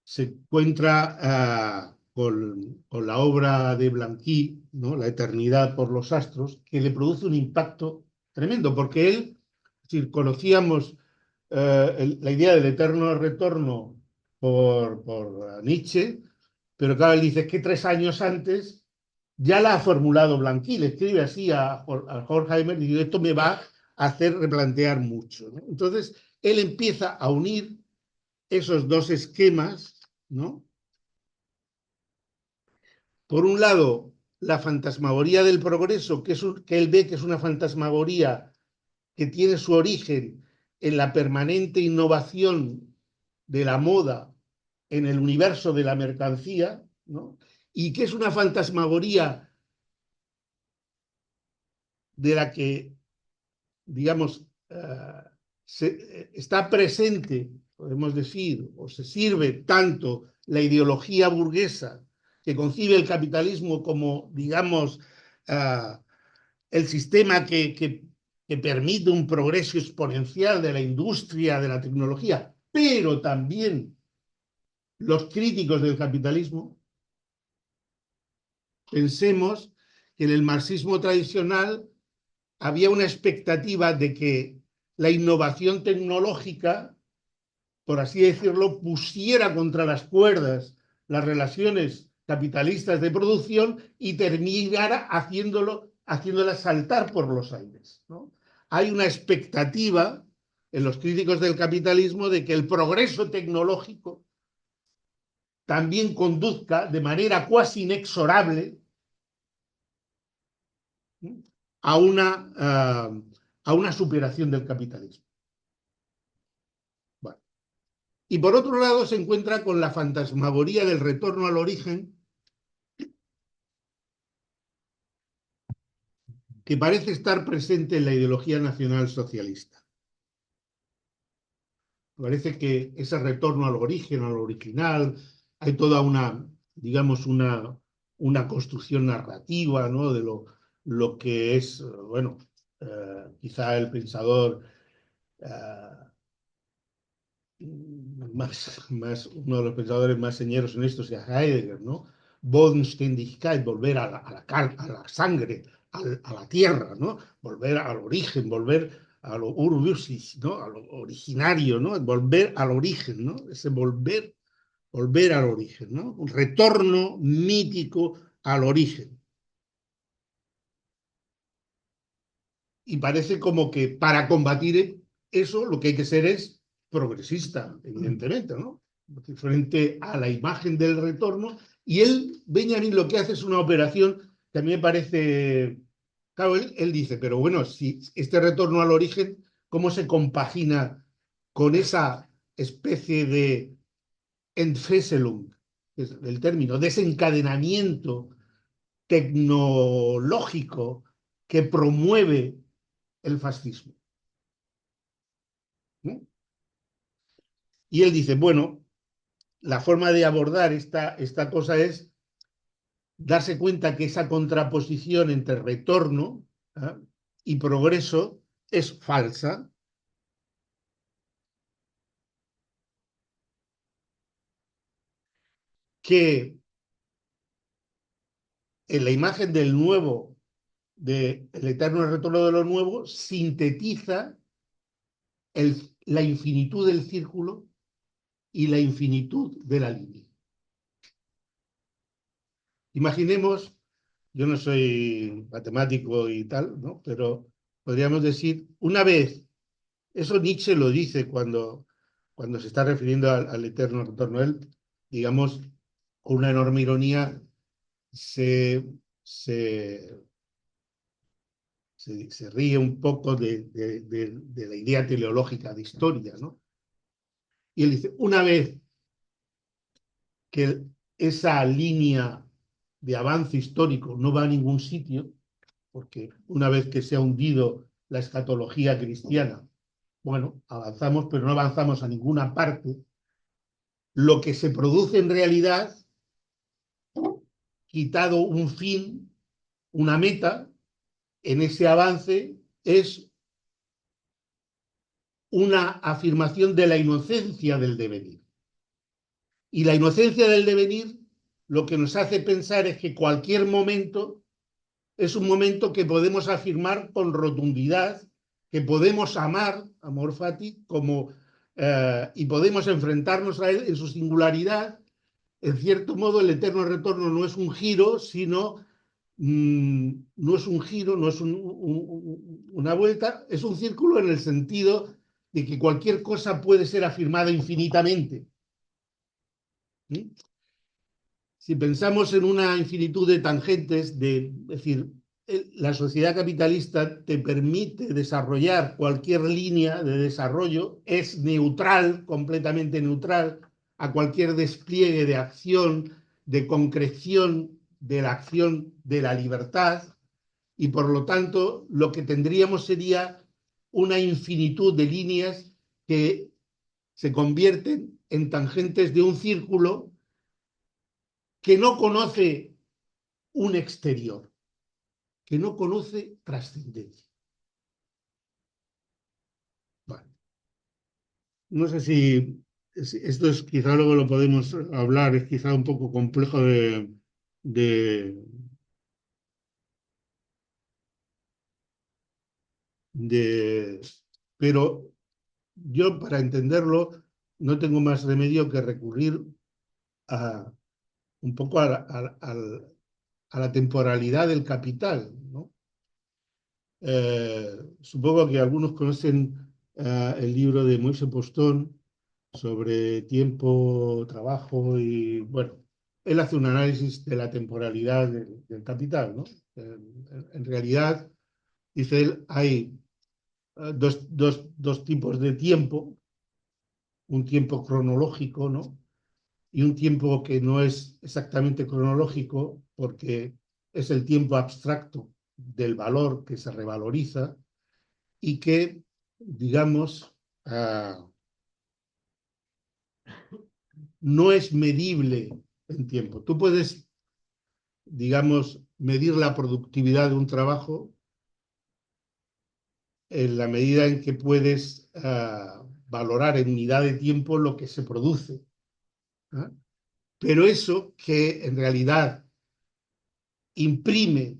S2: se encuentra con la obra de Blanqui, ¿no? La eternidad por los astros, que le produce un impacto tremendo, porque él, es decir, conocíamos la idea del eterno retorno por Nietzsche, pero claro, él dice que 3 años antes ya la ha formulado Blanqui, le escribe así a Horkheimer y dice, esto me va a hacer replantear mucho, ¿no? Entonces, él empieza a unir esos dos esquemas, ¿no? Por un lado, la fantasmagoría del progreso, que él ve que es una fantasmagoría que tiene su origen en la permanente innovación de la moda en el universo de la mercancía, ¿no? Y que es una fantasmagoría de la que, digamos, está presente, podemos decir, o se sirve tanto la ideología burguesa que concibe el capitalismo como, digamos, el sistema que permite un progreso exponencial de la industria, de la tecnología, pero también los críticos del capitalismo, pensemos que en el marxismo tradicional había una expectativa de que la innovación tecnológica, por así decirlo, pusiera contra las cuerdas las relaciones capitalistas de producción y terminara haciéndolas saltar por los aires, ¿no? Hay una expectativa en los críticos del capitalismo de que el progreso tecnológico también conduzca de manera cuasi inexorable a una superación del capitalismo. Bueno. Y por otro lado se encuentra con la fantasmagoría del retorno al origen, que parece estar presente en la ideología nacional socialista. Parece que ese retorno al origen, al original, hay toda una, digamos, una construcción narrativa, ¿no? De lo que es, bueno, quizá el pensador uno de los pensadores más señeros en esto sea Heidegger, ¿no? Bodenständigkeit, volver a la sangre, a la tierra, ¿no? Volver al origen, volver a lo urbusis, ¿no? A lo originario, ¿no? Volver al origen, ¿no? Ese volver volver al origen, ¿no? Un retorno mítico al origen. Y parece como que para combatir eso lo que hay que ser es progresista, evidentemente, ¿no? Frente a la imagen del retorno. Y él, Benjamin, lo que hace es una operación que a mí me parece. Claro, él dice, pero bueno, si este retorno al origen, ¿cómo se compagina con esa especie de Entfesselung, es el término, desencadenamiento tecnológico que promueve el fascismo? ¿No? Y él dice, bueno, la forma de abordar esta cosa es darse cuenta que esa contraposición entre retorno, ¿eh?, y progreso es falsa, que en la imagen del nuevo, del eterno retorno de lo nuevo, sintetiza la infinitud del círculo y la infinitud de la línea. Imaginemos, yo no soy matemático y tal, ¿no?, pero podríamos decir, una vez, eso Nietzsche lo dice cuando se está refiriendo al eterno retorno. Él, digamos, con una enorme ironía, se, se, se ríe un poco de la idea teleológica de historia, ¿no? Y él dice, una vez que esa línea de avance histórico no va a ningún sitio, porque una vez que se ha hundido la escatología cristiana, bueno, avanzamos, pero no avanzamos a ninguna parte. Lo que se produce en realidad, quitado un fin, una meta, en ese avance es una afirmación de la inocencia del devenir. Y la inocencia del devenir lo que nos hace pensar es que cualquier momento es un momento que podemos afirmar con rotundidad, que podemos amar, amor fati, como, y podemos enfrentarnos a él en su singularidad. En cierto modo, el eterno retorno no es un giro, sino no es un giro, no es una vuelta, es un círculo en el sentido de que cualquier cosa puede ser afirmada infinitamente. ¿Sí? Si pensamos en una infinitud de tangentes, es decir, la sociedad capitalista te permite desarrollar cualquier línea de desarrollo, es neutral, completamente neutral a cualquier despliegue de acción, de concreción de la acción de la libertad, y por lo tanto lo que tendríamos sería una infinitud de líneas que se convierten en tangentes de un círculo que no conoce un exterior, que no conoce trascendencia. Vale. No sé si esto es, quizá luego lo podemos hablar, es quizá un poco complejo de, de, pero yo para entenderlo no tengo más remedio que recurrir a un poco a la temporalidad del capital, ¿no? Supongo que algunos conocen el libro de Moise Postón sobre tiempo, trabajo y, bueno, él hace un análisis de la temporalidad del capital, ¿no? En realidad, dice él, hay dos tipos de tiempo, un tiempo cronológico, ¿no?, y un tiempo que no es exactamente cronológico porque es el tiempo abstracto del valor que se revaloriza y que, digamos, no es medible en tiempo. Tú puedes, digamos, medir la productividad de un trabajo en la medida en que puedes valorar en unidad de tiempo lo que se produce, ¿eh? Pero eso que en realidad imprime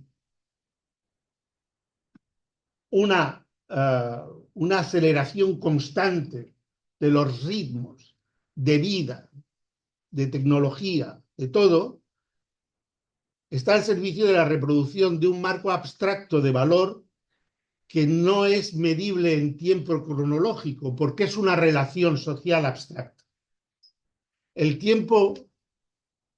S2: una, una aceleración constante de los ritmos de vida de tecnología, de todo, está al servicio de la reproducción de un marco abstracto de valor que no es medible en tiempo cronológico, porque es una relación social abstracta. El tiempo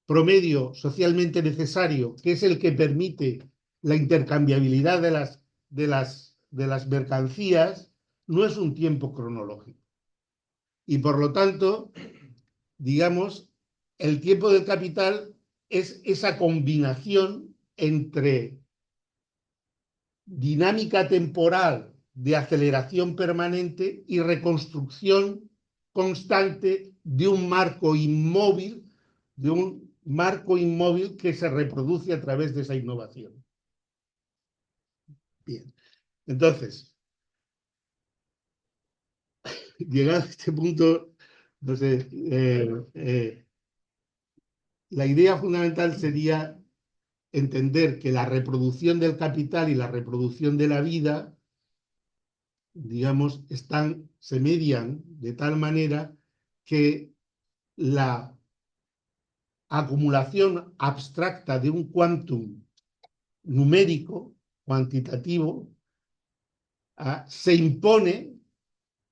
S2: promedio socialmente necesario, que es el que permite la intercambiabilidad de las mercancías, no es un tiempo cronológico. Y por lo tanto, digamos, el tiempo del capital es esa combinación entre dinámica temporal de aceleración permanente y reconstrucción constante de un marco inmóvil, que se reproduce a través de esa innovación. Bien, entonces, llegado a este punto, no sé, la idea fundamental sería entender que la reproducción del capital y la reproducción de la vida, digamos, se median de tal manera que la acumulación abstracta de un quantum numérico, cuantitativo, se impone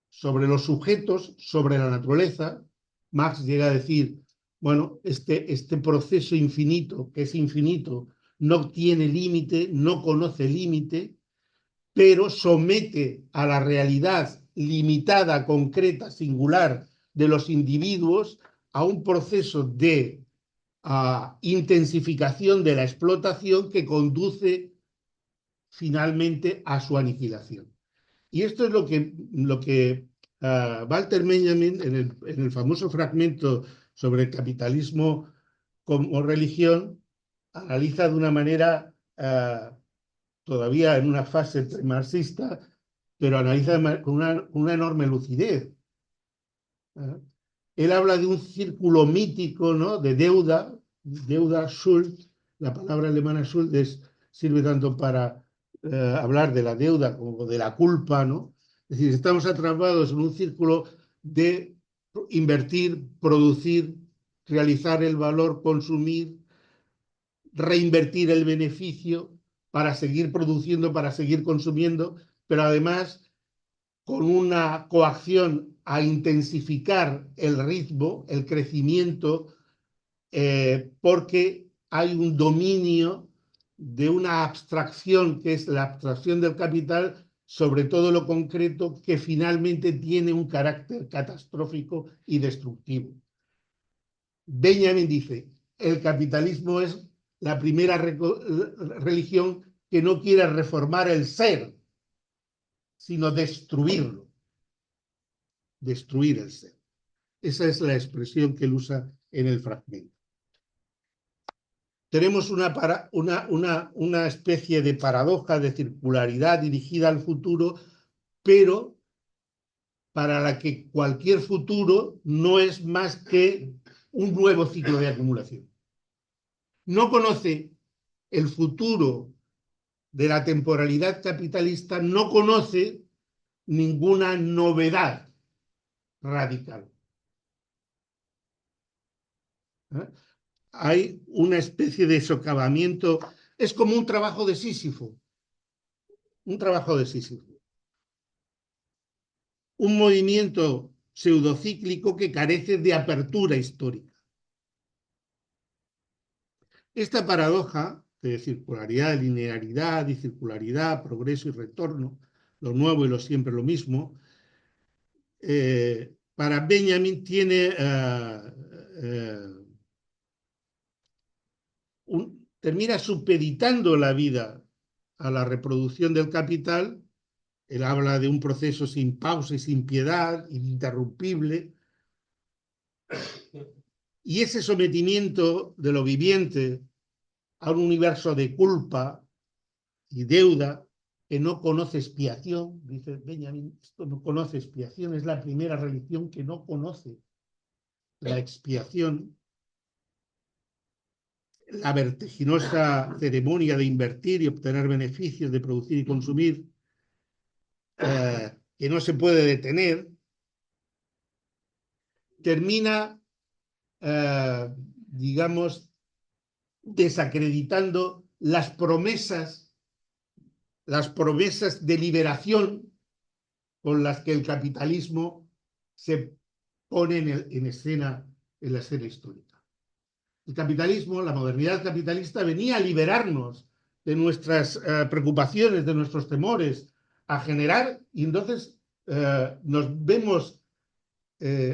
S2: sobre los sujetos, sobre la naturaleza. Marx llega a decir, bueno, este proceso infinito, que es infinito, no tiene límite, no conoce límite, pero somete a la realidad limitada, concreta, singular de los individuos a un proceso de intensificación de la explotación que conduce finalmente a su aniquilación. Y esto es lo que Walter Benjamin, en el famoso fragmento sobre el capitalismo como religión, analiza de una manera todavía en una fase marxista, pero analiza con una enorme lucidez. Él habla de un círculo mítico, ¿no?, de deuda Schuld. La palabra alemana Schuld sirve tanto para hablar de la deuda como de la culpa, ¿no? Es decir, estamos atrapados en un círculo de invertir, producir, realizar el valor, consumir, reinvertir el beneficio para seguir produciendo, para seguir consumiendo, pero además con una coacción a intensificar el ritmo, el crecimiento, porque hay un dominio de una abstracción que es la abstracción del capital sobre todo lo concreto, que finalmente tiene un carácter catastrófico y destructivo. Benjamin dice, el capitalismo es la primera religión que no quiere reformar el ser, sino destruirlo. Destruir el ser. Esa es la expresión que él usa en el fragmento. Tenemos una especie de paradoja de circularidad dirigida al futuro, pero para la que cualquier futuro no es más que un nuevo ciclo de acumulación. No conoce el futuro de la temporalidad capitalista, no conoce ninguna novedad radical. Hay una especie de socavamiento, es como un trabajo de Sísifo, un movimiento pseudocíclico que carece de apertura histórica. Esta paradoja de circularidad, linearidad y circularidad, progreso y retorno, lo nuevo y lo siempre lo mismo, para Benjamin tiene termina supeditando la vida a la reproducción del capital. Él habla de un proceso sin pausa y sin piedad, ininterrumpible, y ese sometimiento de lo viviente a un universo de culpa y deuda que no conoce expiación, dice Benjamin, esto no conoce expiación, es la primera religión que no conoce la expiación, la vertiginosa ceremonia de invertir y obtener beneficios, de producir y consumir, que no se puede detener, termina digamos, desacreditando las promesas de liberación con las que el capitalismo se pone en escena, en la escena histórica. El capitalismo, la modernidad capitalista, venía a liberarnos de nuestras preocupaciones, de nuestros temores, a generar, y entonces nos vemos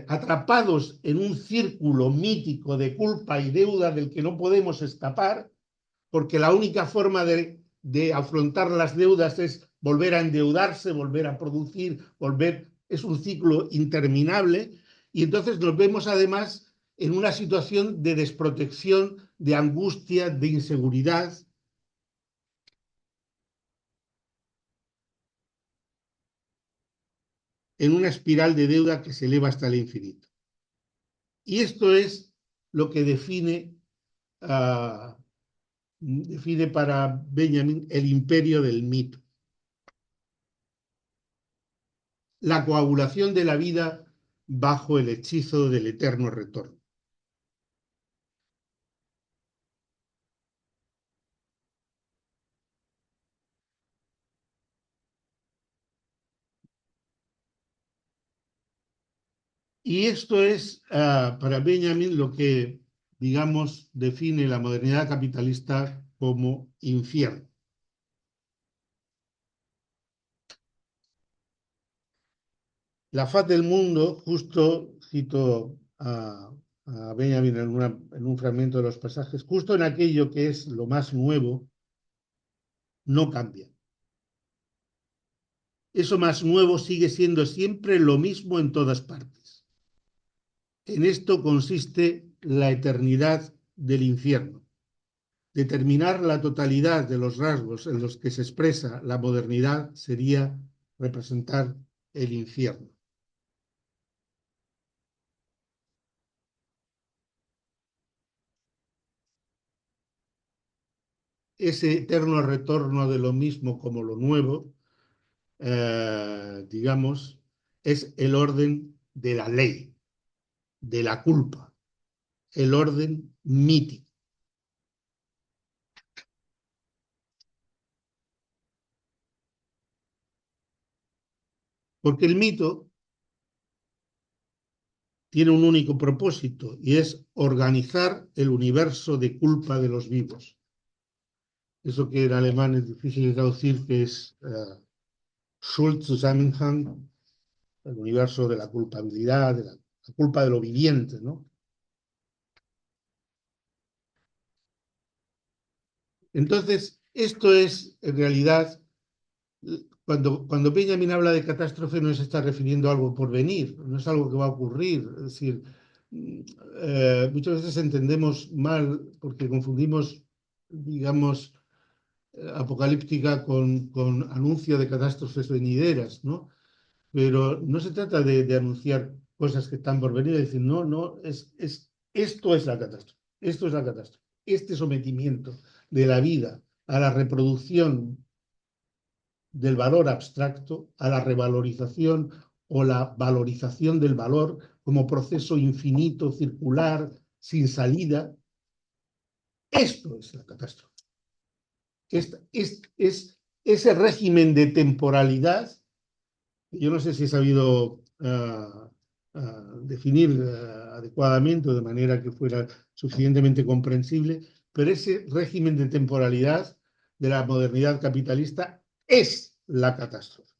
S2: atrapados en un círculo mítico de culpa y deuda del que no podemos escapar, porque la única forma de afrontar las deudas es volver a endeudarse, volver a producir, es un ciclo interminable, y entonces nos vemos además en una situación de desprotección, de angustia, de inseguridad. En una espiral de deuda que se eleva hasta el infinito. Y esto es lo que define para Benjamin el imperio del mito. La coagulación de la vida bajo el hechizo del eterno retorno. Y esto es para Benjamin lo que, digamos, define la modernidad capitalista como infierno. La faz del mundo, justo cito a Benjamin en un fragmento de los pasajes, justo en aquello que es lo más nuevo, no cambia. Eso más nuevo sigue siendo siempre lo mismo en todas partes. En esto consiste la eternidad del infierno. Determinar la totalidad de los rasgos en los que se expresa la modernidad sería representar el infierno. Ese eterno retorno de lo mismo como lo nuevo, digamos, es el orden de la ley, de la culpa, el orden mítico. Porque el mito tiene un único propósito y es organizar el universo de culpa de los vivos. Eso que en alemán es difícil de traducir, que es Schuldzusammenhang, el universo de la culpabilidad, de la culpa de lo viviente, ¿no? Entonces, esto es, en realidad, cuando Benjamin habla de catástrofe no se está refiriendo a algo por venir, no es algo que va a ocurrir. Es decir, muchas veces entendemos mal porque confundimos, digamos, apocalíptica con anuncio de catástrofes venideras, ¿no? Pero no se trata de anunciar cosas que están por venir, es decir, no, esto es la catástrofe, esto es la catástrofe, este sometimiento de la vida a la reproducción del valor abstracto, a la revalorización o la valorización del valor como proceso infinito, circular, sin salida. Esto es la catástrofe. Es ese régimen de temporalidad, yo no sé si he sabido definir adecuadamente o de manera que fuera suficientemente comprensible, pero ese régimen de temporalidad de la modernidad capitalista es la catástrofe.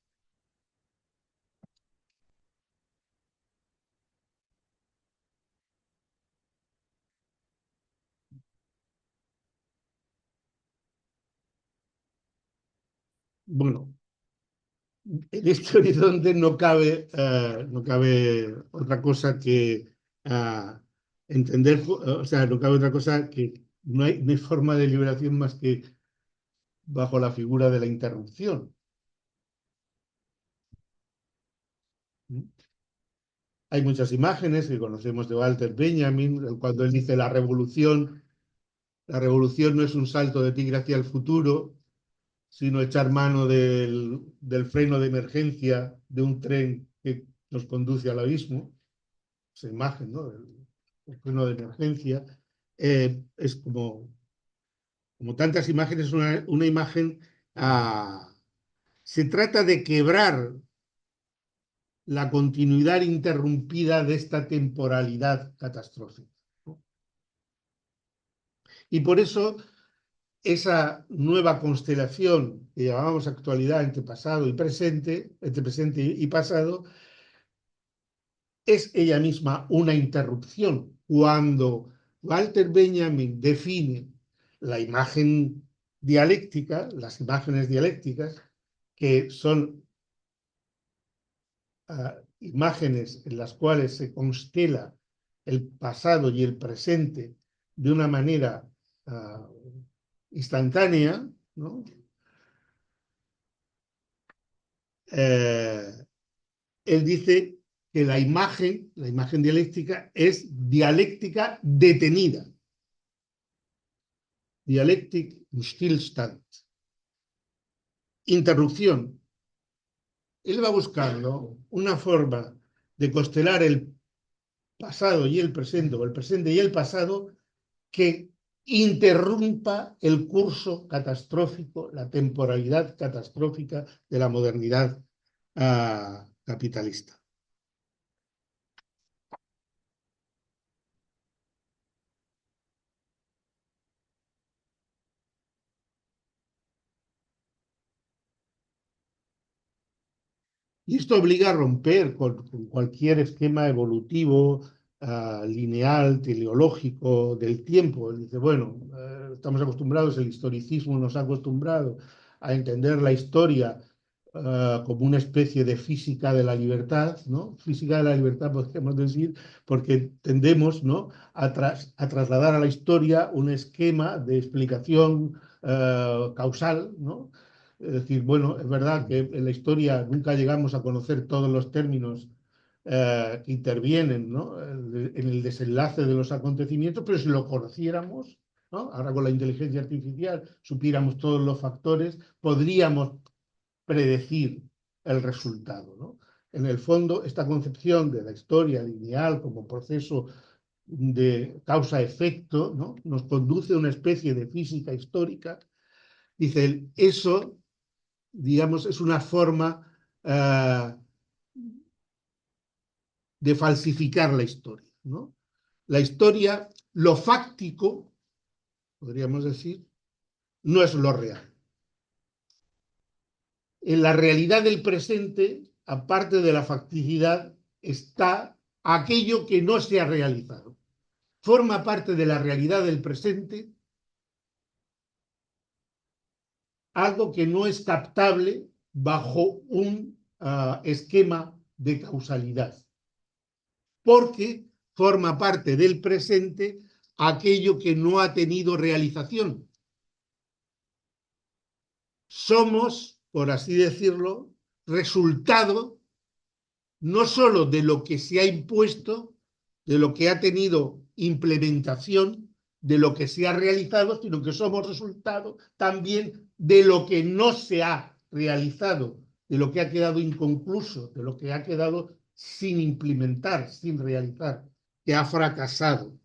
S2: Bueno, en este horizonte no cabe otra cosa que entender, o sea, no cabe otra cosa que no hay forma de liberación más que bajo la figura de la interrupción. Hay muchas imágenes que conocemos de Walter Benjamin, cuando él dice la revolución no es un salto de tigre hacia el futuro, sino echar mano del freno de emergencia de un tren que nos conduce al abismo. Esa imagen, ¿no? el freno de emergencia, es como tantas imágenes, una imagen. Se trata de quebrar la continuidad interrumpida de esta temporalidad catastrófica, ¿no? Y por eso esa nueva constelación que llamábamos actualidad entre pasado y presente, entre presente y pasado, es ella misma una interrupción. Cuando Walter Benjamin define la imagen dialéctica, las imágenes dialécticas, que son imágenes en las cuales se constela el pasado y el presente de una manera instantánea, ¿no? Él dice que la imagen dialéctica es dialéctica detenida, dialectic Stillstand, interrupción. Él va buscando una forma de constelar el pasado y el presente, o el presente y el pasado, que interrumpa el curso catastrófico, la temporalidad catastrófica de la modernidad capitalista. Y esto obliga a romper con cualquier esquema evolutivo, lineal, teleológico del tiempo. Él dice, bueno, estamos acostumbrados, el historicismo nos ha acostumbrado a entender la historia como una especie de física de la libertad, ¿no? Física de la libertad, podríamos decir, porque tendemos, ¿no?, a trasladar a la historia un esquema de explicación causal, ¿no? Es decir, bueno, es verdad que en la historia nunca llegamos a conocer todos los términos que intervienen, ¿no?, en el desenlace de los acontecimientos, pero si lo conociéramos, ¿no?, ahora con la inteligencia artificial supiéramos todos los factores, podríamos predecir el resultado, ¿no? En el fondo, esta concepción de la historia lineal como proceso de causa-efecto, ¿no?, nos conduce a una especie de física histórica. Dice él, eso, digamos, es una forma de falsificar la historia, ¿no? La historia, lo fáctico, podríamos decir, no es lo real. En la realidad del presente, aparte de la facticidad, está aquello que no se ha realizado. Forma parte de la realidad del presente algo que no es captable bajo un esquema de causalidad, porque forma parte del presente aquello que no ha tenido realización. Somos, por así decirlo, resultado no solo de lo que se ha impuesto, de lo que ha tenido implementación, de lo que se ha realizado, sino que somos resultado también de lo que no se ha realizado, de lo que ha quedado inconcluso, de lo que ha quedado sin implementar, sin realizar, que ha fracasado.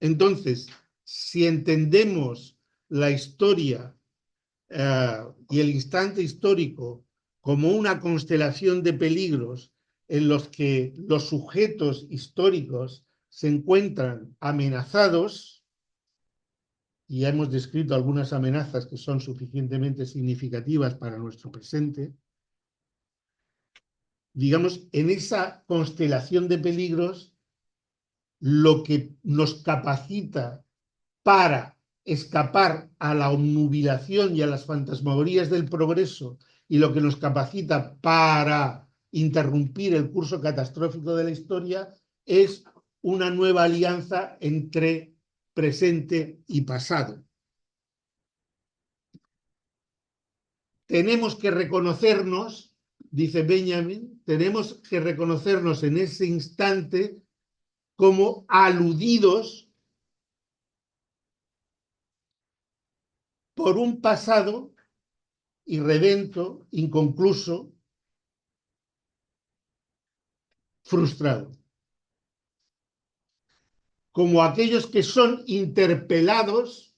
S2: Entonces, si entendemos la historia y el instante histórico como una constelación de peligros en los que los sujetos históricos se encuentran amenazados, y ya hemos descrito algunas amenazas que son suficientemente significativas para nuestro presente, digamos, en esa constelación de peligros, lo que nos capacita para escapar a la obnubilación y a las fantasmagorías del progreso, y lo que nos capacita para interrumpir el curso catastrófico de la historia, es una nueva alianza entre presente y pasado. Tenemos que reconocernos, dice Benjamin, tenemos que reconocernos en ese instante como aludidos por un pasado irredento, inconcluso, frustrado. Como aquellos que son interpelados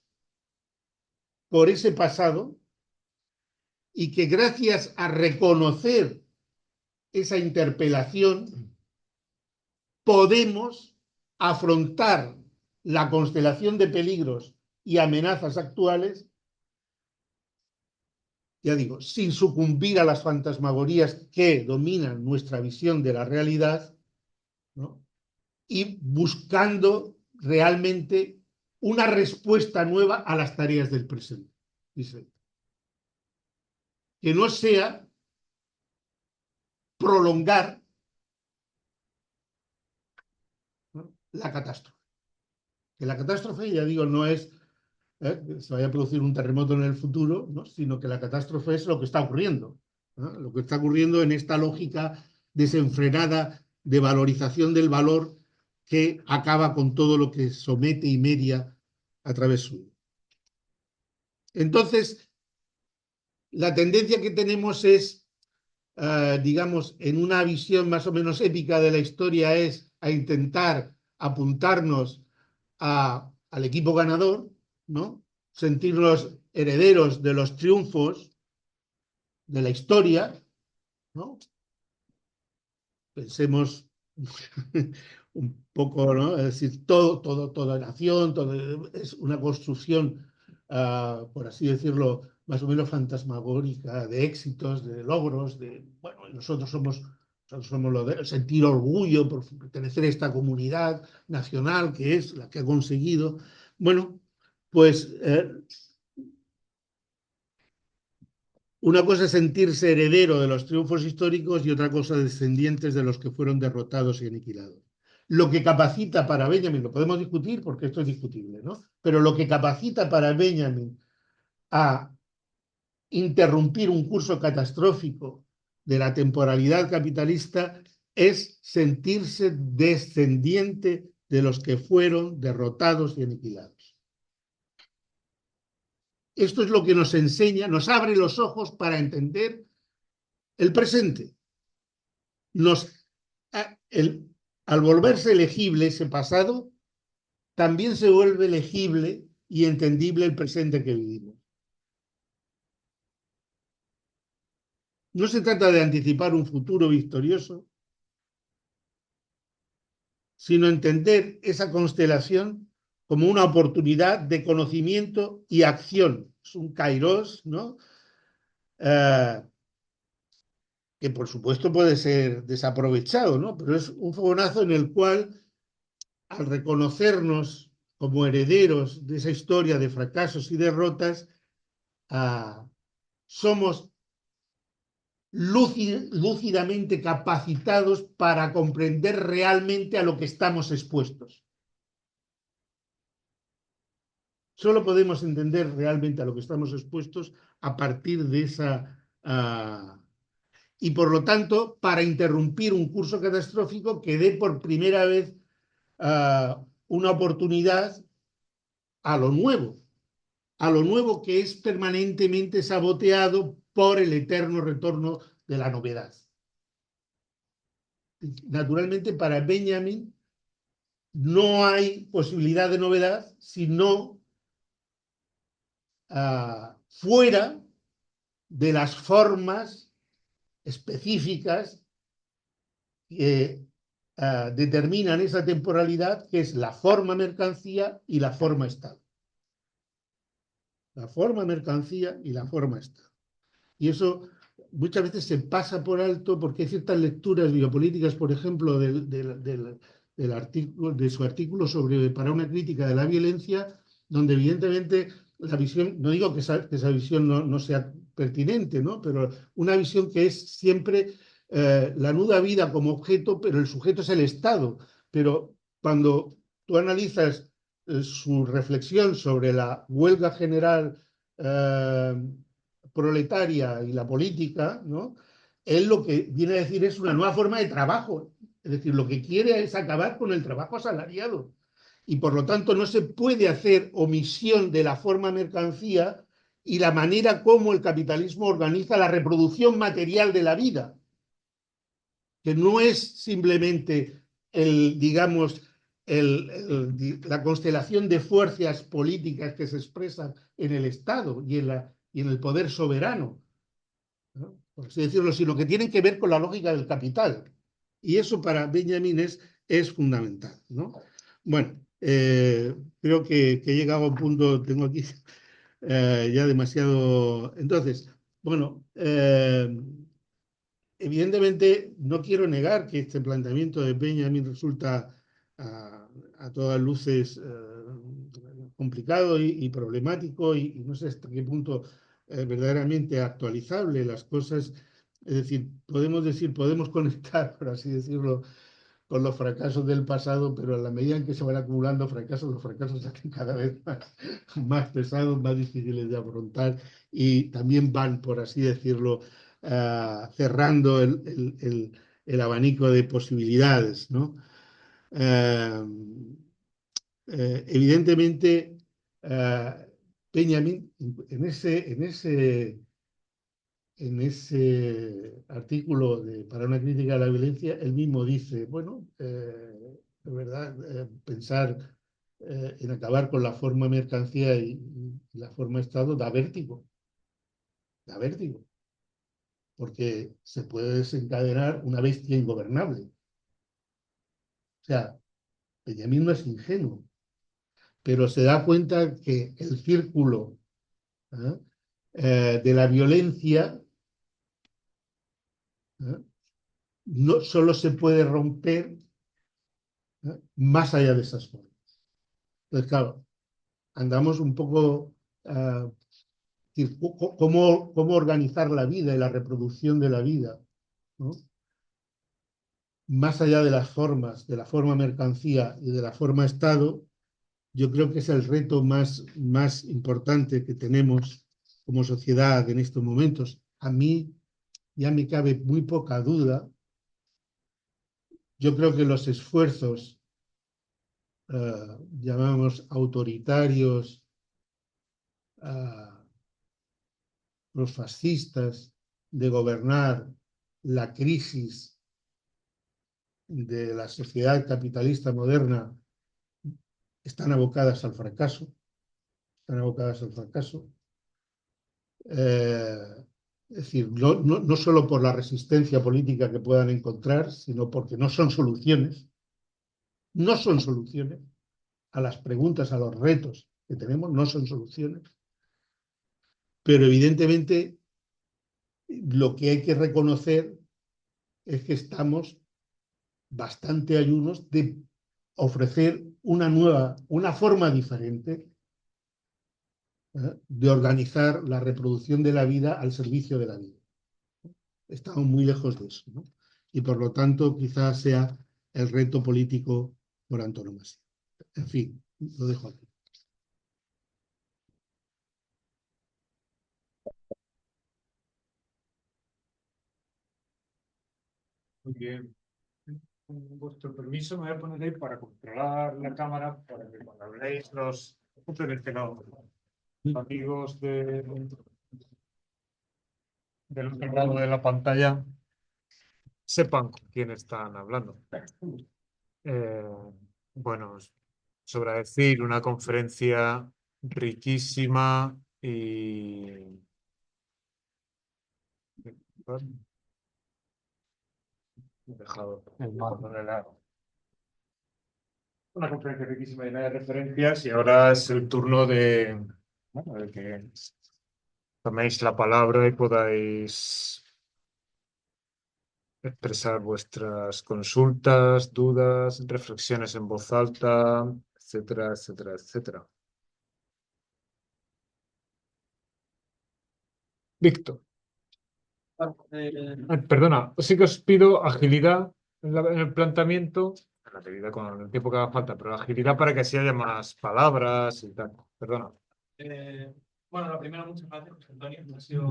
S2: por ese pasado y que gracias a reconocer esa interpelación podemos afrontar la constelación de peligros y amenazas actuales, ya digo, sin sucumbir a las fantasmagorías que dominan nuestra visión de la realidad, ¿no? Y buscando realmente una respuesta nueva a las tareas del presente. Dice, que no sea prolongar, ¿no?, la catástrofe. Que la catástrofe, ya digo, no es que se vaya a producir un terremoto en el futuro, ¿no?, sino que la catástrofe es lo que está ocurriendo, ¿no? Lo que está ocurriendo en esta lógica desenfrenada de valorización del valor que acaba con todo lo que somete y media a través suyo. Entonces, la tendencia que tenemos es, digamos, en una visión más o menos épica de la historia, es a intentar apuntarnos al equipo ganador, ¿no? Sentirnos herederos de los triunfos de la historia, ¿no? Pensemos un poco, ¿no? Es decir, toda nación, todo, es una construcción, por así decirlo, más o menos fantasmagórica, de éxitos, de logros, de, bueno, nosotros somos lo de sentir orgullo por pertenecer a esta comunidad nacional que es la que ha conseguido. Bueno, pues una cosa es sentirse heredero de los triunfos históricos y otra cosa descendientes de los que fueron derrotados y aniquilados. Lo que capacita para Benjamin, lo podemos discutir porque esto es discutible, ¿no? Pero lo que capacita para Benjamin a interrumpir un curso catastrófico de la temporalidad capitalista es sentirse descendiente de los que fueron derrotados y aniquilados. Esto es lo que nos enseña, nos abre los ojos para entender el presente. Al volverse legible ese pasado, también se vuelve legible y entendible el presente que vivimos. No se trata de anticipar un futuro victorioso, sino entender esa constelación como una oportunidad de conocimiento y acción. Es un kairos, ¿no? Que por supuesto puede ser desaprovechado, ¿no? Pero es un fogonazo en el cual, al reconocernos como herederos de esa historia de fracasos y derrotas, somos lúcidamente capacitados para comprender realmente a lo que estamos expuestos. Solo podemos entender realmente a lo que estamos expuestos a partir de esa... y por lo tanto, para interrumpir un curso catastrófico que dé por primera vez una oportunidad a lo nuevo que es permanentemente saboteado por el eterno retorno de la novedad. Naturalmente, para Benjamin no hay posibilidad de novedad sino fuera de las formas específicas que determinan esa temporalidad, que es la forma mercancía y la forma Estado. La forma mercancía y la forma Estado. Y eso muchas veces se pasa por alto porque hay ciertas lecturas biopolíticas, por ejemplo, del artículo, de su artículo sobre para una crítica de la violencia, donde evidentemente la visión, no digo que esa visión no sea pertinente, ¿no? Pero una visión que es siempre la nuda vida como objeto, pero el sujeto es el Estado. Pero cuando tú analizas su reflexión sobre la huelga general proletaria y la política, ¿no? Él lo que viene a decir es una nueva forma de trabajo. Es decir, lo que quiere es acabar con el trabajo asalariado. Y por lo tanto no se puede hacer omisión de la forma mercancía y la manera como el capitalismo organiza la reproducción material de la vida, que no es simplemente digamos, la constelación de fuerzas políticas que se expresan en el Estado y en el poder soberano, ¿no? Por así decirlo, sino que tienen que ver con la lógica del capital. Y eso para Benjamin es fundamental, ¿no? Bueno, creo que he llegado a un punto, tengo aquí ya demasiado. Entonces, bueno, evidentemente no quiero negar que este planteamiento de Benjamin resulta a todas luces complicado y problemático y no sé hasta qué punto verdaderamente actualizable las cosas. Es decir, podemos conectar, por así decirlo, con los fracasos del pasado, pero a la medida en que se van acumulando fracasos, los fracasos se hacen cada vez más pesados, más difíciles de afrontar y también van, por así decirlo, cerrando el abanico de posibilidades, ¿no? Eh, evidentemente, Benjamin, en ese artículo para una crítica a la violencia, él mismo dice, bueno, de verdad, pensar en acabar con la forma mercancía y la forma Estado da vértigo, porque se puede desencadenar una bestia ingobernable. O sea, Benjamín no es ingenuo, pero se da cuenta que el círculo ¿eh? De la violencia ¿eh? no solo se puede romper más allá de esas formas. Entonces, claro, andamos un poco cómo organizar la vida y la reproducción de la vida, ¿no? Más allá de las formas, de la forma mercancía y de la forma Estado, yo creo que es el reto más importante que tenemos como sociedad en estos momentos. A mí ya me cabe muy poca duda. Yo creo que los esfuerzos, llamamos autoritarios, los fascistas, de gobernar la crisis de la sociedad capitalista moderna, están abocadas al fracaso. Están abocadas al fracaso. Es decir, no solo por la resistencia política que puedan encontrar, sino porque no son soluciones a las preguntas, a los retos que tenemos, no son soluciones. Pero evidentemente lo que hay que reconocer es que estamos bastante ayunos de ofrecer una forma diferente de organizar la reproducción de la vida al servicio de la vida. Estamos muy lejos de eso, ¿no? Y por lo tanto quizás sea el reto político por antonomasia. En fin, lo dejo aquí.
S1: Muy bien. Con vuestro permiso, me voy a poner ahí para controlar la cámara, para que cuando habléis los de este lado, amigos del otro lado de la pantalla sepan con quién están hablando. Eh, bueno, sobra decir, una conferencia riquísima y he dejado el mando en el aro. Una conferencia riquísima llena de referencias y ahora es el turno bueno, de que toméis la palabra y podáis expresar vuestras consultas, dudas, reflexiones en voz alta, etcétera, etcétera, etcétera. Víctor. Perdona, sí que os pido agilidad en el planteamiento, en la medida con el tiempo que haga falta, pero agilidad para que así haya más palabras y tal. Perdona.
S3: Bueno, lo primero, muchas gracias, José Antonio. Ha sido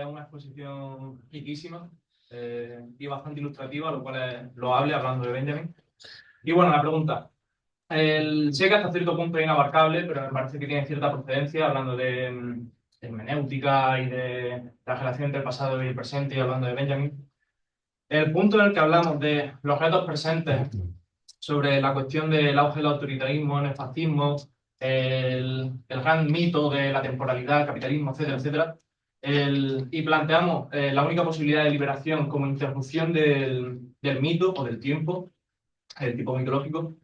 S3: una exposición riquísima y bastante ilustrativa, lo cual es loable hablando de Benjamin. Y bueno, la pregunta. Sé que hasta cierto punto es inabarcable, pero me parece que tiene cierta procedencia, hablando de hermenéutica y de la relación entre el pasado y el presente, y hablando de Benjamin. El punto en el que hablamos de los retos presentes sobre la cuestión del auge del autoritarismo en el fascismo, el gran mito de la temporalidad, el capitalismo, etcétera, etcétera, y planteamos la única posibilidad de liberación como interrupción del mito o del tiempo, el tipo mitológico.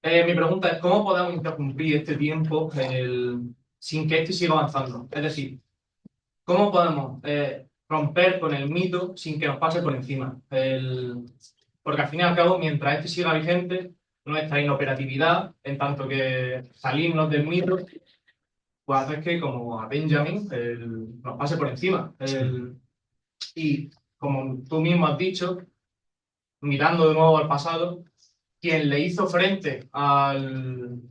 S3: Mi pregunta es, ¿cómo podemos interrumpir este tiempo sin que este siga avanzando? Es decir, ¿cómo podemos romper con el mito sin que nos pase por encima? Porque al fin y al cabo, mientras este siga vigente, nuestra inoperatividad, en tanto que salirnos del mito, pues hace que, como a Benjamin, nos pase por encima. Y como tú mismo has dicho, mirando de nuevo al pasado, quien le hizo frente al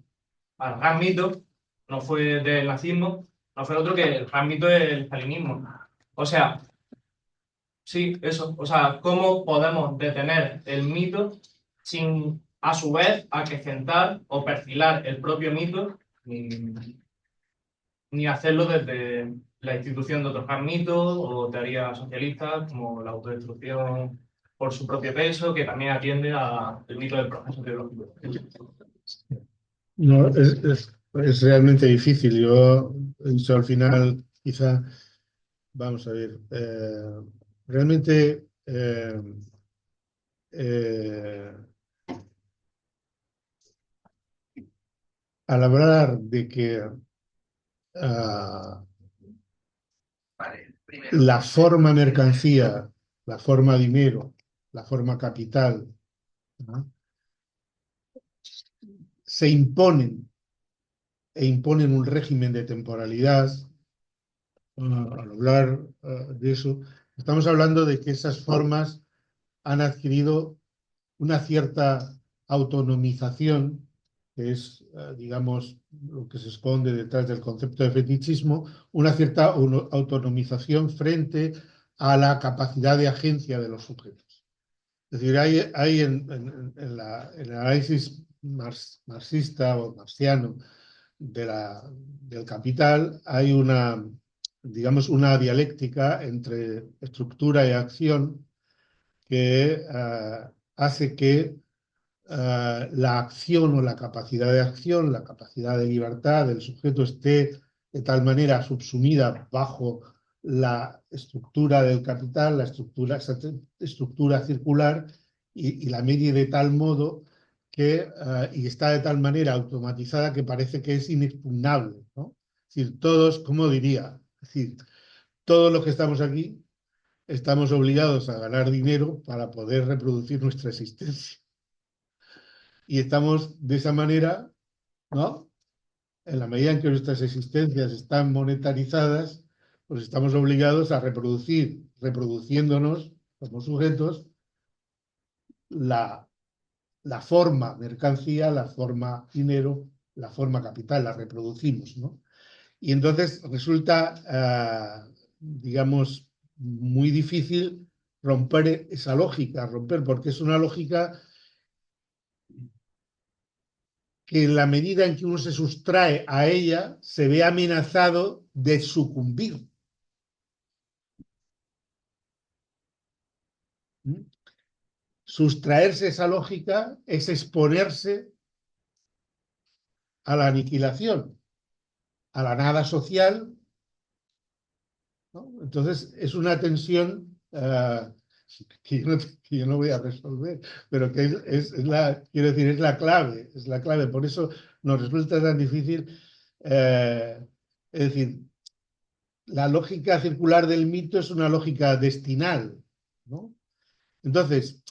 S3: gran mito no fue del nazismo, no fue otro que el gran mito del stalinismo. O sea, sí, eso. O sea, ¿cómo podemos detener el mito sin, a su vez, acrecentar o perfilar el propio mito, ni hacerlo desde la institución de otros gran mitos o teorías socialistas como la autodestrucción por su propio peso, que también atiende al mito del proceso teológico?
S2: No, es realmente difícil. Yo he dicho al final, quizá, vamos a ver, realmente eh, al hablar de que la forma mercancía, la forma dinero, la forma capital, ¿no?, se imponen e imponen un régimen de temporalidad. Al hablar de eso, estamos hablando de que esas formas han adquirido una cierta autonomización, que es, digamos, lo que se esconde detrás del concepto de fetichismo, una cierta autonomización frente a la capacidad de agencia de los sujetos. Es decir, hay en el análisis marxista o marxiano del capital, hay una, digamos, una dialéctica entre estructura y acción que hace que la acción o la capacidad de acción, la capacidad de libertad del sujeto esté de tal manera subsumida bajo la estructura del capital, esa estructura circular, y la medie de tal modo que, y está de tal manera automatizada que parece que es inexpugnable, ¿no? Es decir, todos, ¿cómo diría? Es decir, todos los que estamos aquí estamos obligados a ganar dinero para poder reproducir nuestra existencia. Y estamos de esa manera, ¿no?, en la medida en que nuestras existencias están monetarizadas, pues estamos obligados a reproducir, reproduciéndonos como sujetos, la forma mercancía, la forma dinero, la forma capital, la reproducimos, ¿no? Y entonces resulta, digamos, muy difícil romper esa lógica, porque es una lógica que en la medida en que uno se sustrae a ella, se ve amenazado de sucumbir. ¿Mm? Sustraerse a esa lógica es exponerse a la aniquilación, a la nada social, ¿no? Entonces es una tensión que yo no voy a resolver, pero que quiero decir, es la clave, es la clave. Por eso nos resulta tan difícil, es decir, la lógica circular del mito es una lógica destinal, ¿no? Entonces,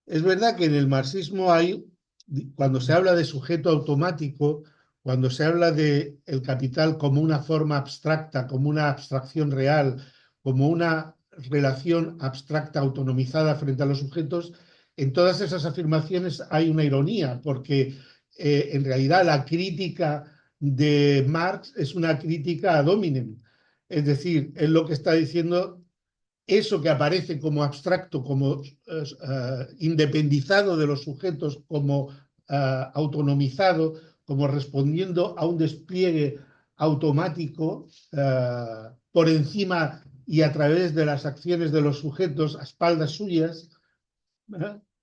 S2: es verdad que en el marxismo hay, cuando se habla de sujeto automático, cuando se habla de el capital como una forma abstracta, como una abstracción real, como una relación abstracta autonomizada frente a los sujetos, en todas esas afirmaciones hay una ironía, porque en realidad la crítica de Marx es una crítica ad hominem. Es decir, él lo que está diciendo, eso que aparece como abstracto, como independizado de los sujetos, como autonomizado, como respondiendo a un despliegue automático por encima y a través de las acciones de los sujetos a espaldas suyas,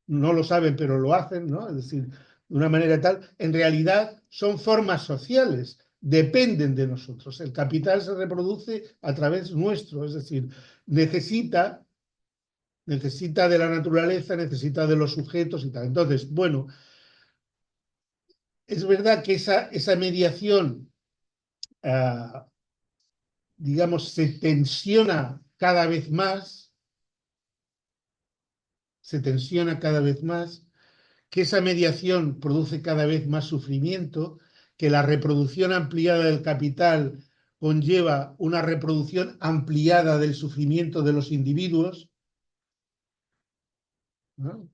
S2: no lo saben pero lo hacen, ¿no? Es decir, de una manera tal, en realidad son formas sociales, dependen de nosotros. El capital se reproduce a través nuestro, es decir, necesita de la naturaleza, necesita de los sujetos y tal. Entonces, bueno, es verdad que esa mediación, digamos, se tensiona cada vez más, que esa mediación produce cada vez más sufrimiento, que la reproducción ampliada del capital conlleva una reproducción ampliada del sufrimiento de los individuos, ¿no?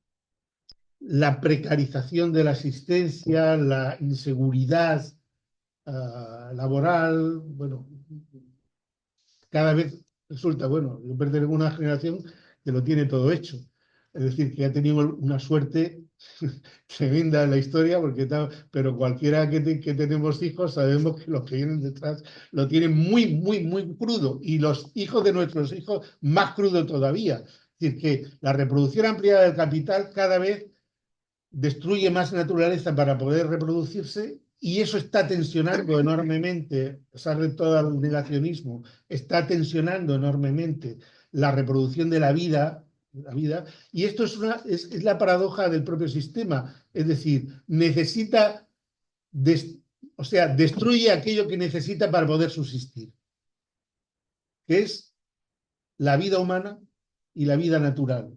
S2: La precarización de la existencia, la inseguridad laboral, bueno, cada vez resulta, bueno, yo pertenezco a una generación que lo tiene todo hecho. Es decir, que ha tenido una suerte tremenda en la historia, pero cualquiera que tenemos hijos sabemos que los que vienen detrás lo tienen muy, muy, muy crudo. Y los hijos de nuestros hijos más crudo todavía. Es decir, que la reproducción ampliada del capital cada vez destruye más naturaleza para poder reproducirse y eso está tensionando enormemente, a pesar de todo el negacionismo, está tensionando enormemente la reproducción de la vida y esto es la paradoja del propio sistema, es decir, necesita, destruye aquello que necesita para poder subsistir, que es la vida humana y la vida natural,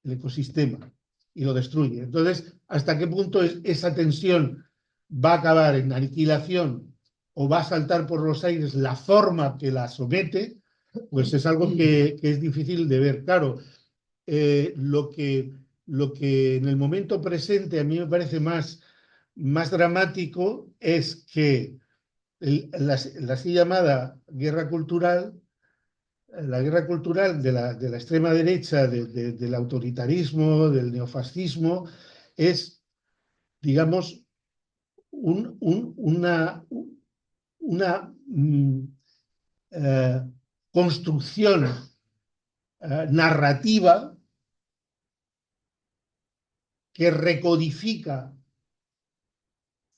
S2: el ecosistema, y lo destruye. Entonces, ¿hasta qué punto esa tensión va a acabar en aniquilación o va a saltar por los aires la forma que la somete? Pues es algo que es difícil de ver. Claro, lo que en el momento presente a mí me parece más dramático es que la así llamada guerra cultural, la guerra cultural de la extrema derecha, del autoritarismo, del neofascismo, es, digamos, una construcción narrativa que recodifica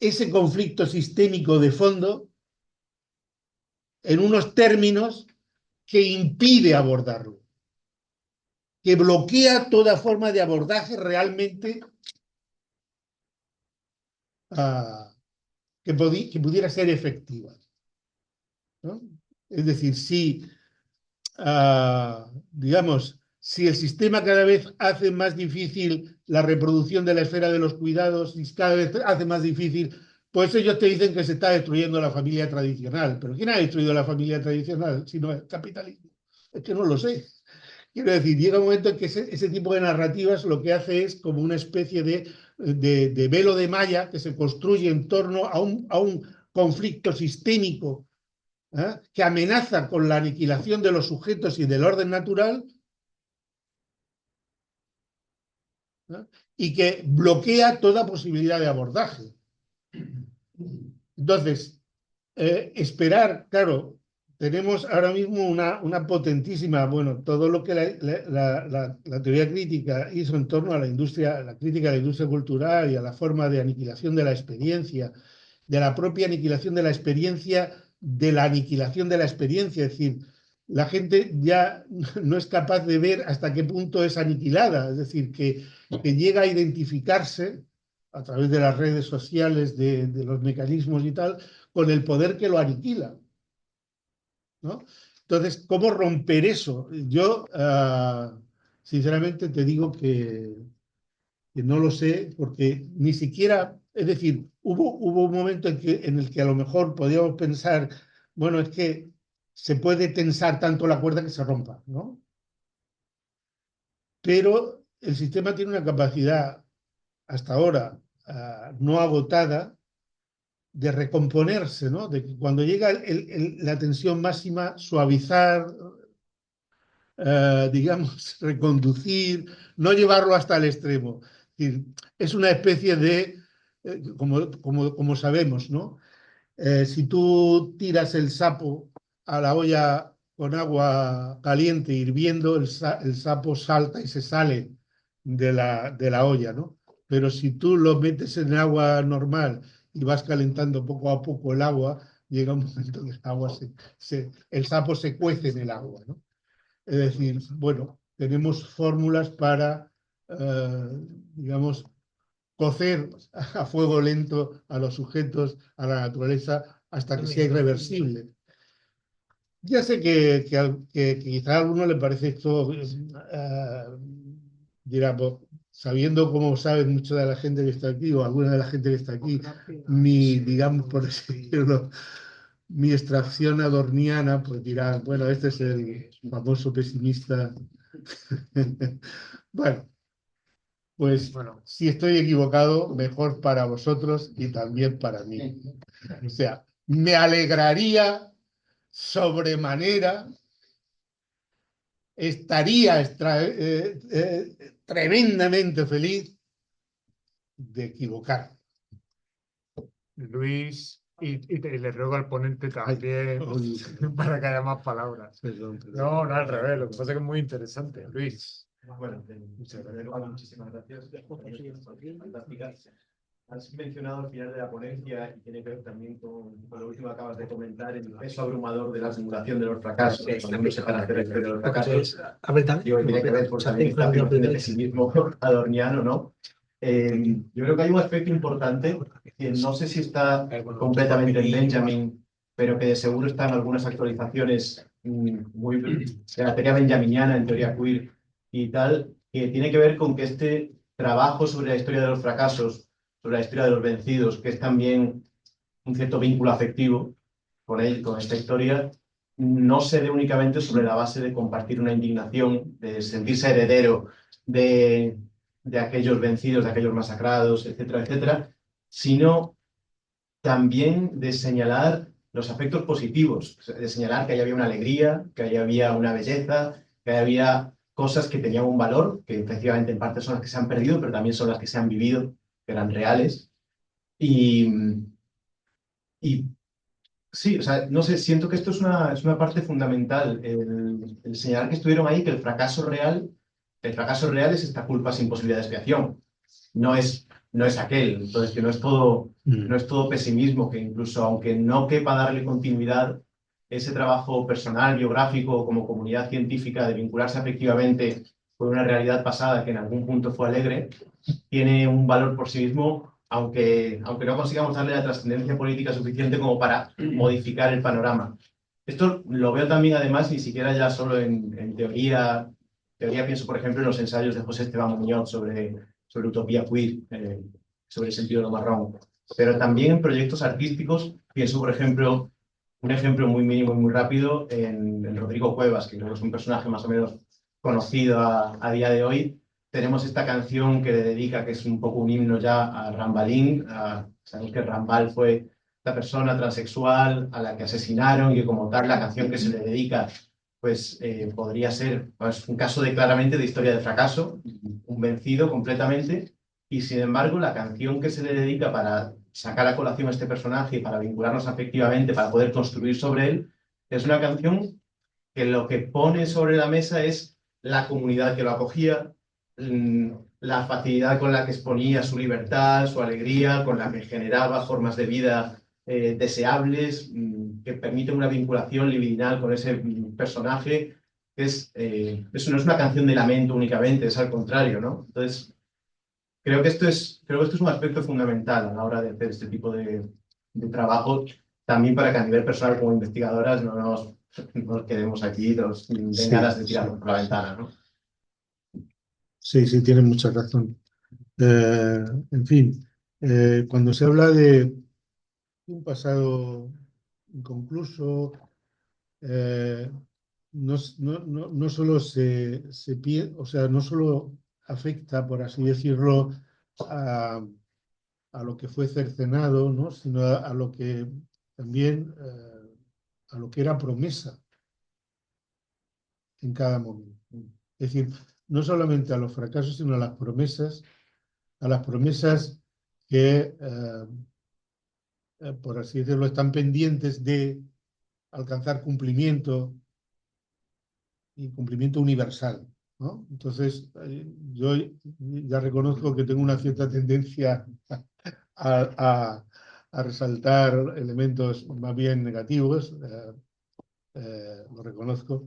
S2: ese conflicto sistémico de fondo en unos términos que impide abordarlo, que bloquea toda forma de abordaje realmente que pudiera ser efectiva, ¿no? Es decir, digamos, si el sistema cada vez hace más difícil la reproducción de la esfera de los cuidados y cada vez hace más difícil, pues ellos te dicen que se está destruyendo la familia tradicional. ¿Pero quién ha destruido la familia tradicional si no el capitalismo? Es que no lo sé. Quiero decir, llega un momento en que ese tipo de narrativas lo que hace es como una especie de velo de malla que se construye en torno a un conflicto sistémico que amenaza con la aniquilación de los sujetos y del orden natural y que bloquea toda posibilidad de abordaje. Entonces, esperar, claro, tenemos ahora mismo una potentísima, bueno, todo lo que la teoría crítica hizo en torno a la industria, la crítica de la industria cultural y a la forma de aniquilación de la experiencia, de la propia aniquilación de la experiencia, de la aniquilación de la experiencia, es decir, la gente ya no es capaz de ver hasta qué punto es aniquilada, es decir, que llega a identificarse a través de las redes sociales, de los mecanismos y tal, con el poder que lo aniquila, ¿no? Entonces, ¿cómo romper eso? Yo, sinceramente, te digo que no lo sé, porque ni siquiera, es decir, hubo un momento en el que a lo mejor podíamos pensar, bueno, es que se puede tensar tanto la cuerda que se rompa, ¿no? Pero el sistema tiene una capacidad hasta ahora no agotada de recomponerse, ¿no? De que cuando llega la tensión máxima, suavizar, digamos, reconducir, no llevarlo hasta el extremo. decir, es una especie de, como sabemos, ¿no? Si tú tiras el sapo a la olla con agua caliente hirviendo, el sapo salta y se sale de la olla, ¿no? Pero si tú lo metes en agua normal y vas calentando poco a poco el agua, llega un momento que el agua el sapo se cuece en el agua, ¿no? Es decir, bueno, tenemos fórmulas para, digamos, cocer a fuego lento a los sujetos, a la naturaleza, hasta que sea irreversible. Ya sé que quizá a alguno le parece esto, dirá, pues, sabiendo cómo sabe mucha de la gente que está aquí, o alguna de la gente que está aquí, digamos, por así decirlo, mi extracción adorniana, pues dirán, bueno, este es el famoso pesimista. Bueno, pues
S1: Bueno,
S2: si estoy equivocado, mejor para vosotros y también para mí. O sea, me alegraría sobremanera, estaría tremendamente feliz de equivocar.
S1: Luis, y le ruego al ponente también para que haya más palabras.
S2: Perdón.
S1: No, no al revés, lo que pasa es que es muy interesante. Luis.
S4: Bueno, muchísimas gracias. Fantásticas. Has mencionado al final de la ponencia, y tiene que ver también con lo último que acabas de comentar, el peso abrumador de la acumulación de los fracasos, cuando uno se para hacer la historia de los fracasos. Digo, tiene que ver también esta afirmación de pesimismo adorniano, ¿no? Yo creo que hay un aspecto importante, que no sé si está completamente en Benjamin, pero que de seguro está en algunas actualizaciones muy de la teoría benjaminiana, en teoría queer y tal, que tiene que ver con que este trabajo sobre la historia de los fracasos, sobre la historia de los vencidos, que es también un cierto vínculo afectivo con él, con esta historia, no se dé únicamente sobre la base de compartir una indignación, de sentirse heredero de aquellos vencidos, de aquellos masacrados, etcétera, etcétera, sino también de señalar los aspectos positivos, de señalar que ahí había una alegría, que ahí había una belleza, que ahí había cosas que tenían un valor, que efectivamente en parte son las que se han perdido, pero también son las que se han vivido, que eran reales. Y sí, o sea, no sé, siento que esto es una parte fundamental, el señalar que estuvieron ahí, que el fracaso real es esta culpa sin posibilidad de expiación, no es aquel, entonces que no es todo pesimismo, que incluso aunque no quepa darle continuidad, ese trabajo personal, biográfico, como comunidad científica, de vincularse afectivamente con una realidad pasada que en algún punto fue alegre, tiene un valor por sí mismo, aunque no consigamos darle la trascendencia política suficiente como para modificar el panorama. Esto lo veo también, además, ni siquiera ya solo en teoría. Teoría pienso, por ejemplo, en los ensayos de José Esteban Muñoz sobre utopía queer, sobre el sentido de lo marrón. Pero también en proyectos artísticos, pienso, por ejemplo, un ejemplo muy mínimo y muy rápido, en Rodrigo Cuevas, que creo que es un personaje más o menos conocido a día de hoy. Tenemos esta canción que le dedica, que es un poco un himno ya a Rambalín. Sabemos que Rambal fue esta persona transexual a la que asesinaron, y que como tal la canción que se le dedica pues podría ser, pues, un caso claramente de historia de fracaso, un vencido completamente, y sin embargo la canción que se le dedica para sacar a colación a este personaje y para vincularnos afectivamente, para poder construir sobre él, es una canción que lo que pone sobre la mesa es la comunidad que lo acogía, la facilidad con la que exponía su libertad, su alegría, con la que generaba formas de vida deseables, que permiten una vinculación libidinal con ese personaje. Eso no es una canción de lamento únicamente, es al contrario, ¿no? Entonces, creo que esto es un aspecto fundamental a la hora de hacer este tipo de trabajo, también para que a nivel personal como investigadoras no nos quedemos aquí den ganas de tirarnos por la ventana, ¿no?
S2: Sí, sí, tienes mucha razón. En fin, cuando se habla de un pasado inconcluso, no solo o sea, no solo afecta, por así decirlo, a lo que fue cercenado, ¿no? Sino a lo que también a lo que era promesa en cada momento. Es decir, no solamente a los fracasos, sino a las promesas a las promesas que, por así decirlo, están pendientes de alcanzar cumplimiento y cumplimiento universal, ¿no? Entonces, yo ya reconozco que tengo una cierta tendencia a, a resaltar elementos más bien negativos, lo reconozco.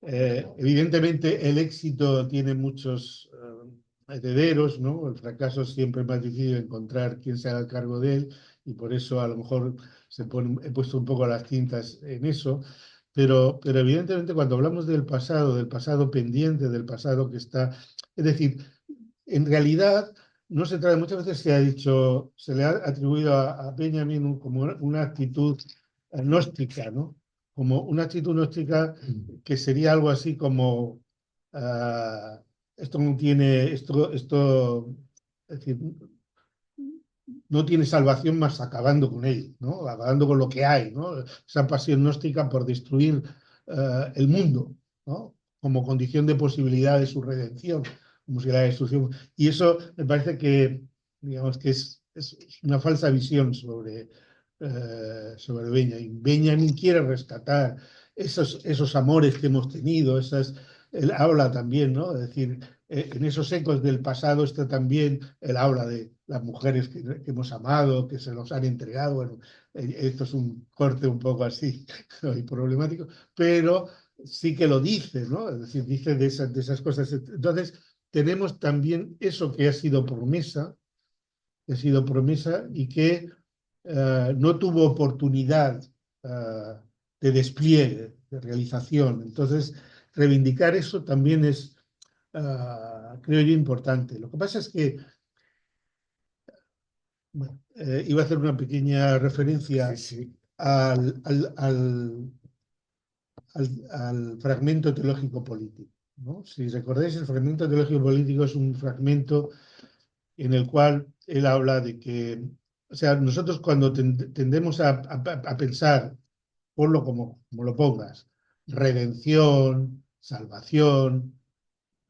S2: Evidentemente, el éxito tiene muchos herederos, ¿no? El fracaso siempre es más difícil encontrar quién se haga cargo de él y por eso a lo mejor he puesto un poco las cintas en eso. Pero evidentemente cuando hablamos del pasado pendiente, del pasado que está, es decir, en realidad no se trata, muchas veces se ha dicho, se le ha atribuido a Benjamin como una actitud gnóstica, ¿no? Como una actitud gnóstica que sería algo así como esto no tiene, es decir, no tiene salvación más acabando con él, ¿no? Acabando con lo que hay, ¿no? Esa pasión gnóstica por destruir el mundo, ¿no? Como condición de posibilidad de su redención, como si la destrucción. Y eso me parece que, digamos, que es una falsa visión sobre Benjamin. Benjamin quiere rescatar esos amores que hemos tenido, él habla también, ¿no? Es decir, en esos ecos del pasado está también, él habla de las mujeres que hemos amado, que se nos han entregado. Bueno, esto es un corte un poco así y problemático, pero sí que lo dice, ¿no? Es decir, dice de esas cosas. Entonces, tenemos también eso que ha sido promesa y que no tuvo oportunidad de despliegue, de realización. Entonces, reivindicar eso también es, creo yo, importante. Lo que pasa es que, bueno, iba a hacer una pequeña referencia
S1: Sí, sí.
S2: al, al, al, al fragmento teológico político, ¿no? Si recordáis, el fragmento teológico político es un fragmento en el cual él habla de que, o sea, nosotros cuando tendemos a pensar, ponlo como lo pongas, redención, salvación,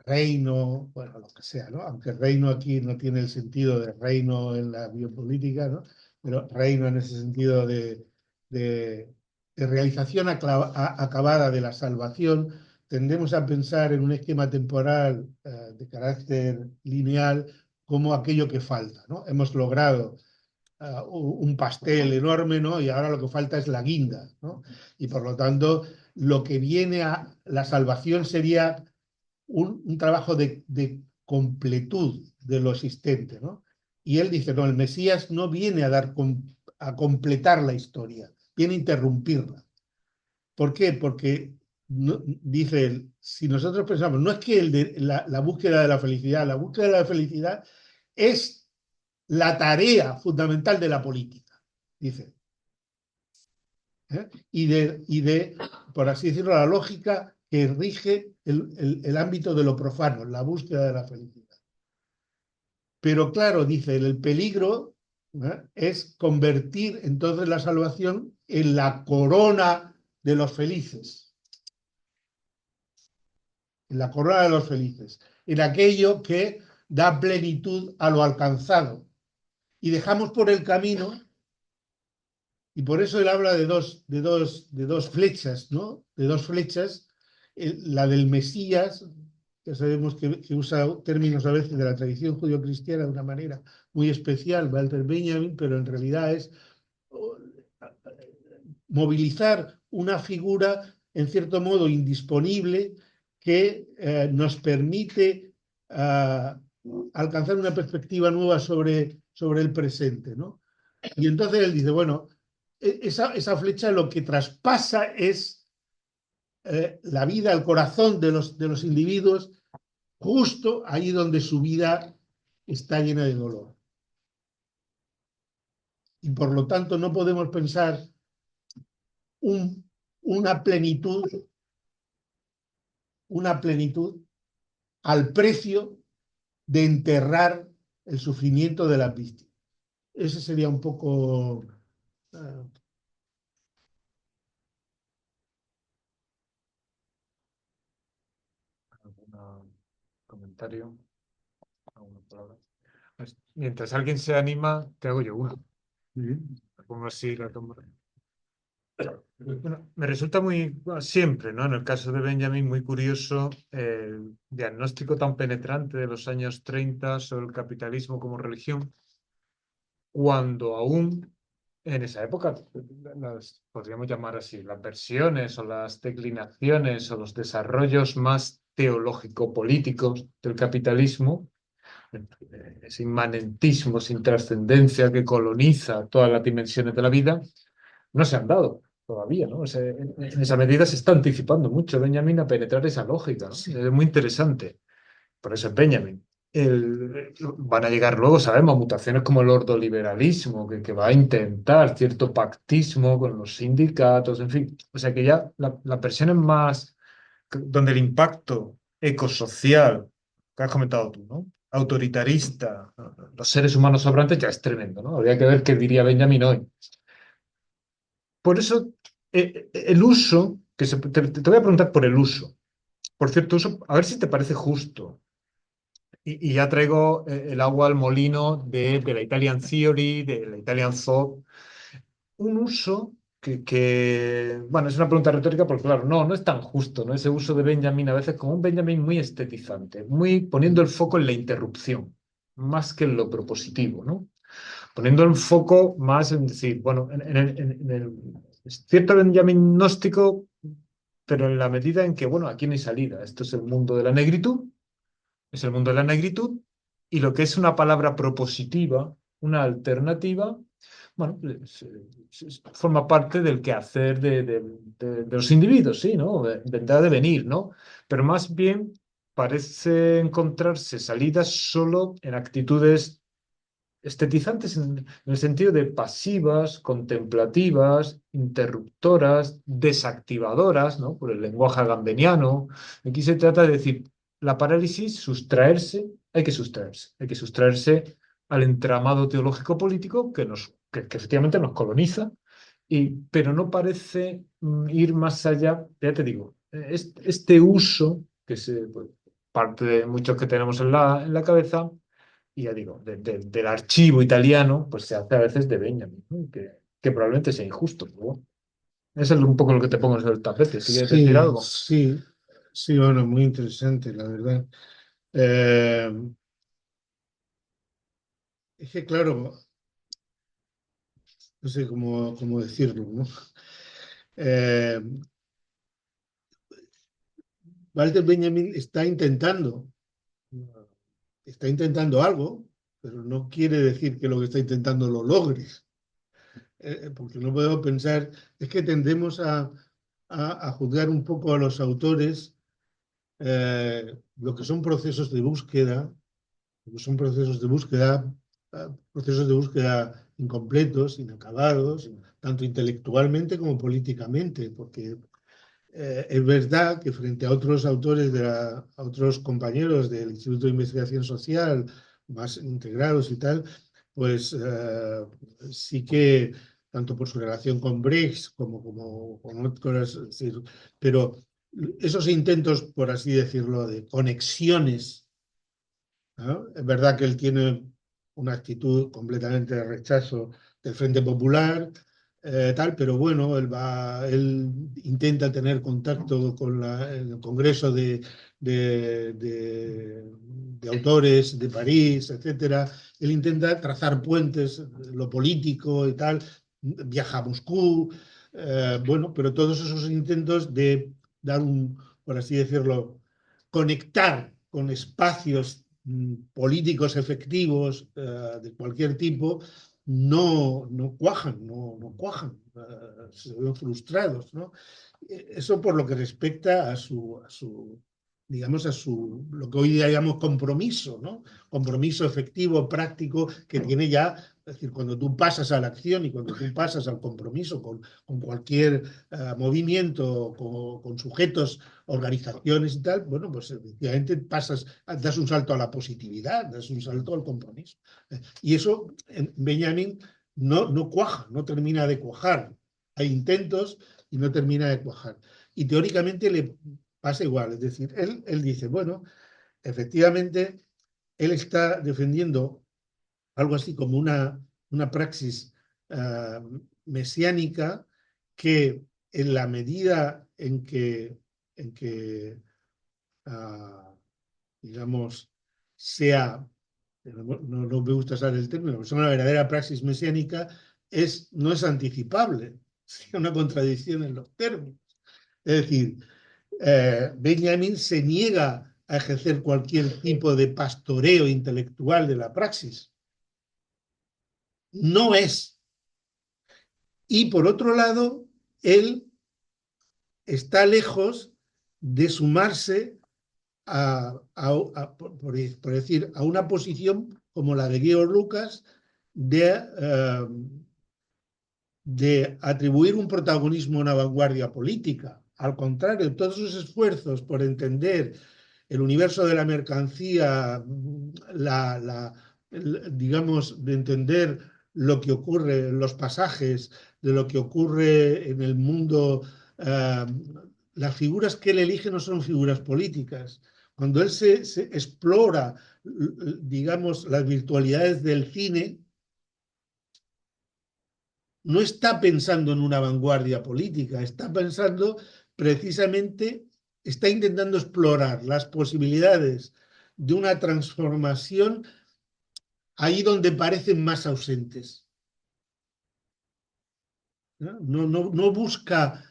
S2: reino, bueno, lo que sea, ¿no? Aunque reino aquí no tiene el sentido de reino en la biopolítica, ¿no? Pero reino en ese sentido de, de realización acabada de la salvación, tendemos a pensar en un esquema temporal de carácter lineal como aquello que falta, ¿no? Hemos logrado un pastel enorme, ¿no? Y ahora lo que falta es la guinda, ¿no? Y por lo tanto, lo que viene a la salvación sería un trabajo de completud de lo existente, ¿no? Y él dice, no, el Mesías no viene a completar la historia, viene a interrumpirla. ¿Por qué? Porque, no, dice él, si nosotros pensamos, no es que la búsqueda de la búsqueda de la felicidad es la tarea fundamental de la política, dice. ¿Eh? Por así decirlo, la lógica que rige el ámbito de lo profano, la búsqueda de la felicidad. Pero claro, dice, el peligro es convertir entonces la salvación en la corona de los felices, en la corona de los felices, en aquello que da plenitud a lo alcanzado. Y dejamos por el camino, y por eso él habla de dos flechas, ¿no? De dos flechas, la del Mesías, ya sabemos que usa términos a veces de la tradición judio-cristiana de una manera muy especial, Walter Benjamin, pero en realidad es movilizar una figura, en cierto modo, indisponible, que nos permite alcanzar una perspectiva nueva sobre el presente, ¿no? Y entonces él dice, bueno, esa flecha lo que traspasa es la vida, el corazón de los individuos, justo ahí donde su vida está llena de dolor. Y por lo tanto no podemos pensar una plenitud al precio de enterrar el sufrimiento de las víctimas. Ese sería un poco...
S1: ¿Algún comentario? ¿Alguna palabra? Mientras alguien se anima, te hago yo una.
S2: Sí.
S1: Pongo así la cámara. Bueno, me resulta muy, bueno, siempre, ¿no? En el caso de Benjamin, muy curioso el diagnóstico tan penetrante de los años 30 sobre el capitalismo como religión, cuando aún en esa época, las, podríamos llamar así, las versiones o las declinaciones o los desarrollos más teológico-políticos del capitalismo, ese inmanentismo sin trascendencia que coloniza todas las dimensiones de la vida, no se han dado todavía, ¿no? En esa medida se está anticipando mucho Benjamin a penetrar esa lógica, ¿no? Es muy interesante. Por eso es Benjamin. Van a llegar luego, sabemos, mutaciones como el ordoliberalismo, que va a intentar cierto pactismo con los sindicatos, en fin. O sea que ya las versiones más, donde el impacto ecosocial, que has comentado tú, ¿no? Autoritarista, los seres humanos sobrantes, ya es tremendo, ¿no? Habría que ver qué diría Benjamin hoy. Por eso, el uso, te voy a preguntar por el uso. Por cierto, uso, a ver si te parece justo. Y ya traigo el agua al molino de la Italian Theory, de la Italian Thought. Un uso bueno, es una pregunta retórica porque, claro, no es tan justo, ¿no? Ese uso de Benjamin a veces como un Benjamin muy estetizante, muy poniendo el foco en la interrupción, más que en lo propositivo, ¿no? Poniendo el foco más en decir, bueno, es cierto Benjamin gnóstico, pero en la medida en que, bueno, aquí no hay salida. Esto es el mundo de la negritud, es el mundo de la negritud, y lo que es una palabra propositiva, una alternativa, bueno, forma parte del quehacer de los individuos, sí, ¿no? Vendrá de venir, ¿no? Pero más bien parece encontrarse salidas solo en actitudes estetizantes en el sentido de pasivas, contemplativas, interruptoras, desactivadoras, ¿no? Por el lenguaje gambeniano. Aquí se trata de decir, la parálisis, sustraerse, hay que sustraerse al entramado teológico político que efectivamente nos coloniza, pero no parece ir más allá, ya te digo, este uso, que es pues, parte de muchos que tenemos en la cabeza, y ya digo, del archivo italiano, pues se hace a veces de Benjamin, ¿no? Que probablemente sea injusto, pero bueno. Eso es un poco lo que te pongo sobre el tapete. Si quieres decir
S2: Sí,
S1: algo.
S2: sí, sí, bueno, muy interesante, la verdad. Eh, es que, claro, no sé cómo decirlo, ¿no? Eh, Walter Benjamin está intentando algo, pero no quiere decir que lo que está intentando lo logre. Porque no podemos pensar, es que tendemos a juzgar un poco a los autores lo que son procesos de búsqueda, lo que son procesos de búsqueda incompletos, inacabados, tanto intelectualmente como políticamente, porque es verdad que frente a otros autores, a otros compañeros del Instituto de Investigación Social, más integrados y tal, pues sí que, tanto por su relación con Brecht como con otras, es decir, pero esos intentos, por así decirlo, de conexiones, ¿no? Es verdad que él tiene una actitud completamente de rechazo del Frente Popular, tal, pero bueno, él intenta tener contacto con el Congreso de Autores de París, etcétera. Él intenta trazar puentes, lo político y tal, viaja a Moscú, bueno, pero todos esos intentos de dar por así decirlo, conectar con espacios políticos efectivos de cualquier tipo no cuajan, no cuajan, se ven frustrados, ¿no? Eso por lo que respecta digamos, lo que hoy día llamamos compromiso, ¿no? Compromiso efectivo, práctico, que tiene ya, es decir, cuando tú pasas a la acción y cuando tú pasas al compromiso con cualquier movimiento, con sujetos, organizaciones y tal, bueno, pues efectivamente das un salto a la positividad, das un salto al compromiso. Y eso Benjamin no cuaja, no termina de cuajar. Hay intentos y no termina de cuajar. Y teóricamente le pasa igual, es decir, él dice, bueno, efectivamente, él está defendiendo algo así como una praxis mesiánica que en la medida en que digamos, sea, no me gusta usar el término, pero es una verdadera praxis mesiánica, no es anticipable, es una contradicción en los términos. Es decir, Benjamin se niega a ejercer cualquier tipo de pastoreo intelectual de la praxis. No es. Y por otro lado, él está lejos de sumarse por decir, a una posición como la de Georg Lucas de atribuir un protagonismo a una vanguardia política. Al contrario, todos sus esfuerzos por entender el universo de la mercancía, digamos, de entender lo que ocurre en los pasajes, de lo que ocurre en el mundo, las figuras que él elige no son figuras políticas. Cuando él se explora, digamos, las virtualidades del cine, no está pensando en una vanguardia política, está pensando precisamente, está intentando explorar las posibilidades de una transformación ahí donde parecen más ausentes. No busca,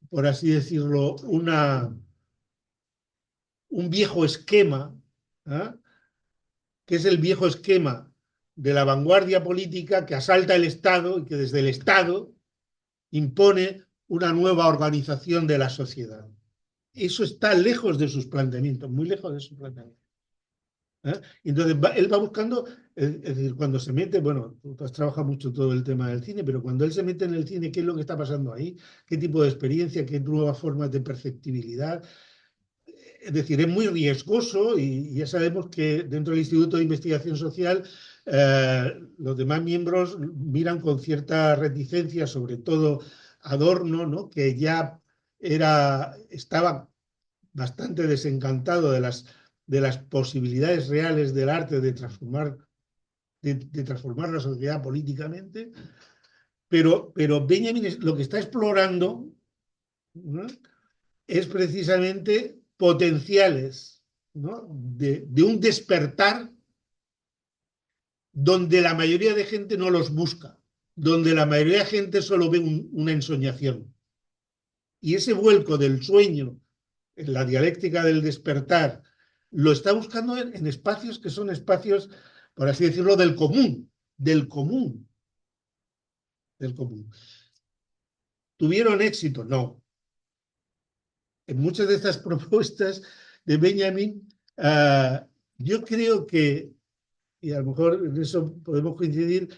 S2: por así decirlo, un viejo esquema, que es el viejo esquema de la vanguardia política que asalta el Estado y que desde el Estado impone una nueva organización de la sociedad. Eso está lejos de sus planteamientos, muy lejos de sus planteamientos. Entonces, él va buscando, es decir, cuando se mete, bueno, tú has trabajado mucho todo el tema del cine, pero cuando él se mete en el cine, ¿qué es lo que está pasando ahí? ¿Qué tipo de experiencia? ¿Qué nuevas formas de perceptibilidad? Es decir, es muy riesgoso y ya sabemos que dentro del Instituto de Investigación Social los demás miembros miran con cierta reticencia, sobre todo Adorno, ¿no? Que ya estaba bastante desencantado de las posibilidades reales del arte de transformar la sociedad políticamente, pero Benjamin lo que está explorando, ¿no?, es precisamente potenciales, ¿no?, de un despertar donde la mayoría de gente no los busca, donde la mayoría de gente solo ve una ensoñación. Y ese vuelco del sueño, en la dialéctica del despertar, lo está buscando en espacios que son espacios, por así decirlo, del común. ¿Tuvieron éxito? No. En muchas de estas propuestas de Benjamin, yo creo que, y a lo mejor en eso podemos coincidir,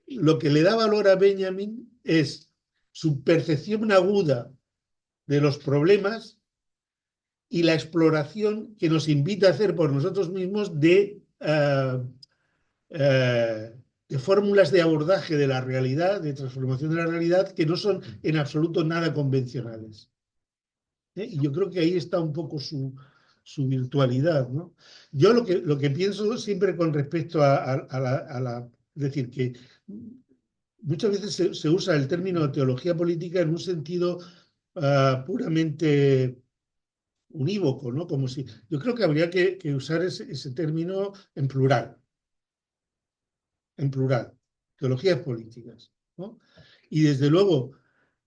S2: lo que le da valor a Benjamin es su percepción aguda de los problemas y la exploración que nos invita a hacer por nosotros mismos de fórmulas de abordaje de la realidad, de transformación de la realidad, que no son en absoluto nada convencionales. Y yo creo que ahí está un poco su virtualidad, ¿no? Yo lo que pienso siempre con respecto es decir, que muchas veces se usa el término teología política en un sentido puramente unívoco, ¿no? Como si, yo creo que habría que usar ese término en plural, teologías políticas, ¿no? Y desde luego,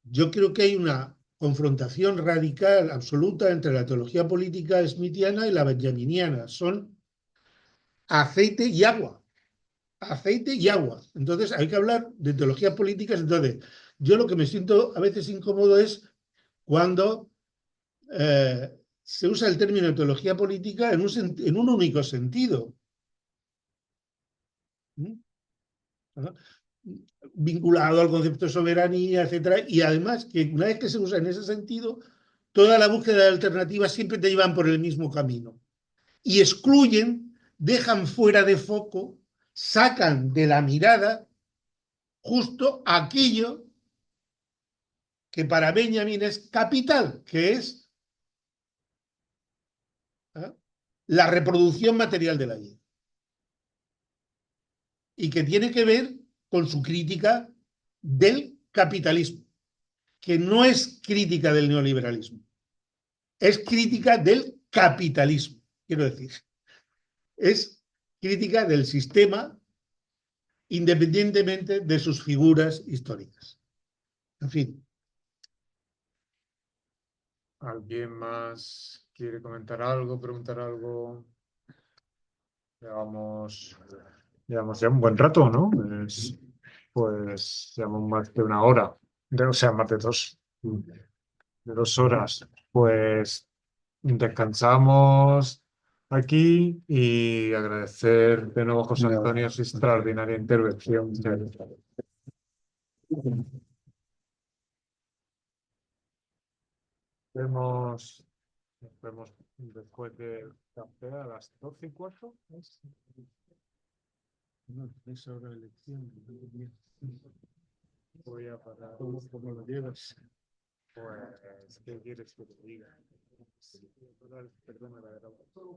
S2: yo creo que hay una confrontación radical, absoluta, entre la teología política smithiana y la benjaminiana. Son aceite y agua. Aceite y agua. Entonces, hay que hablar de teologías políticas. Entonces, yo lo que me siento a veces incómodo es cuando se usa el término teología política en un único sentido. Vinculado al concepto de soberanía, etcétera, y además que una vez que se usa en ese sentido, toda la búsqueda de alternativas siempre te llevan por el mismo camino y excluyen, dejan fuera de foco, sacan de la mirada justo aquello que para Benjamin es capital, que es la reproducción material de la vida. y que tiene que ver con su crítica del capitalismo, que no es crítica del neoliberalismo, es crítica del capitalismo, quiero decir. Es crítica del sistema independientemente de sus figuras históricas. En fin.
S1: ¿Alguien más quiere comentar algo, preguntar algo? Llevamos ya un buen rato, ¿no? Pues llevamos más de una hora, o sea, más de 2 horas. Pues descansamos aquí y agradecer de nuevo a José Antonio su extraordinaria intervención. Nos vemos después del café a las 12:15.
S2: No, es hora de elección.
S1: Voy a parar.
S2: ¿Cómo lo llevas?
S1: Pues, ¿qué quieres que te diga? Perdona la grabación.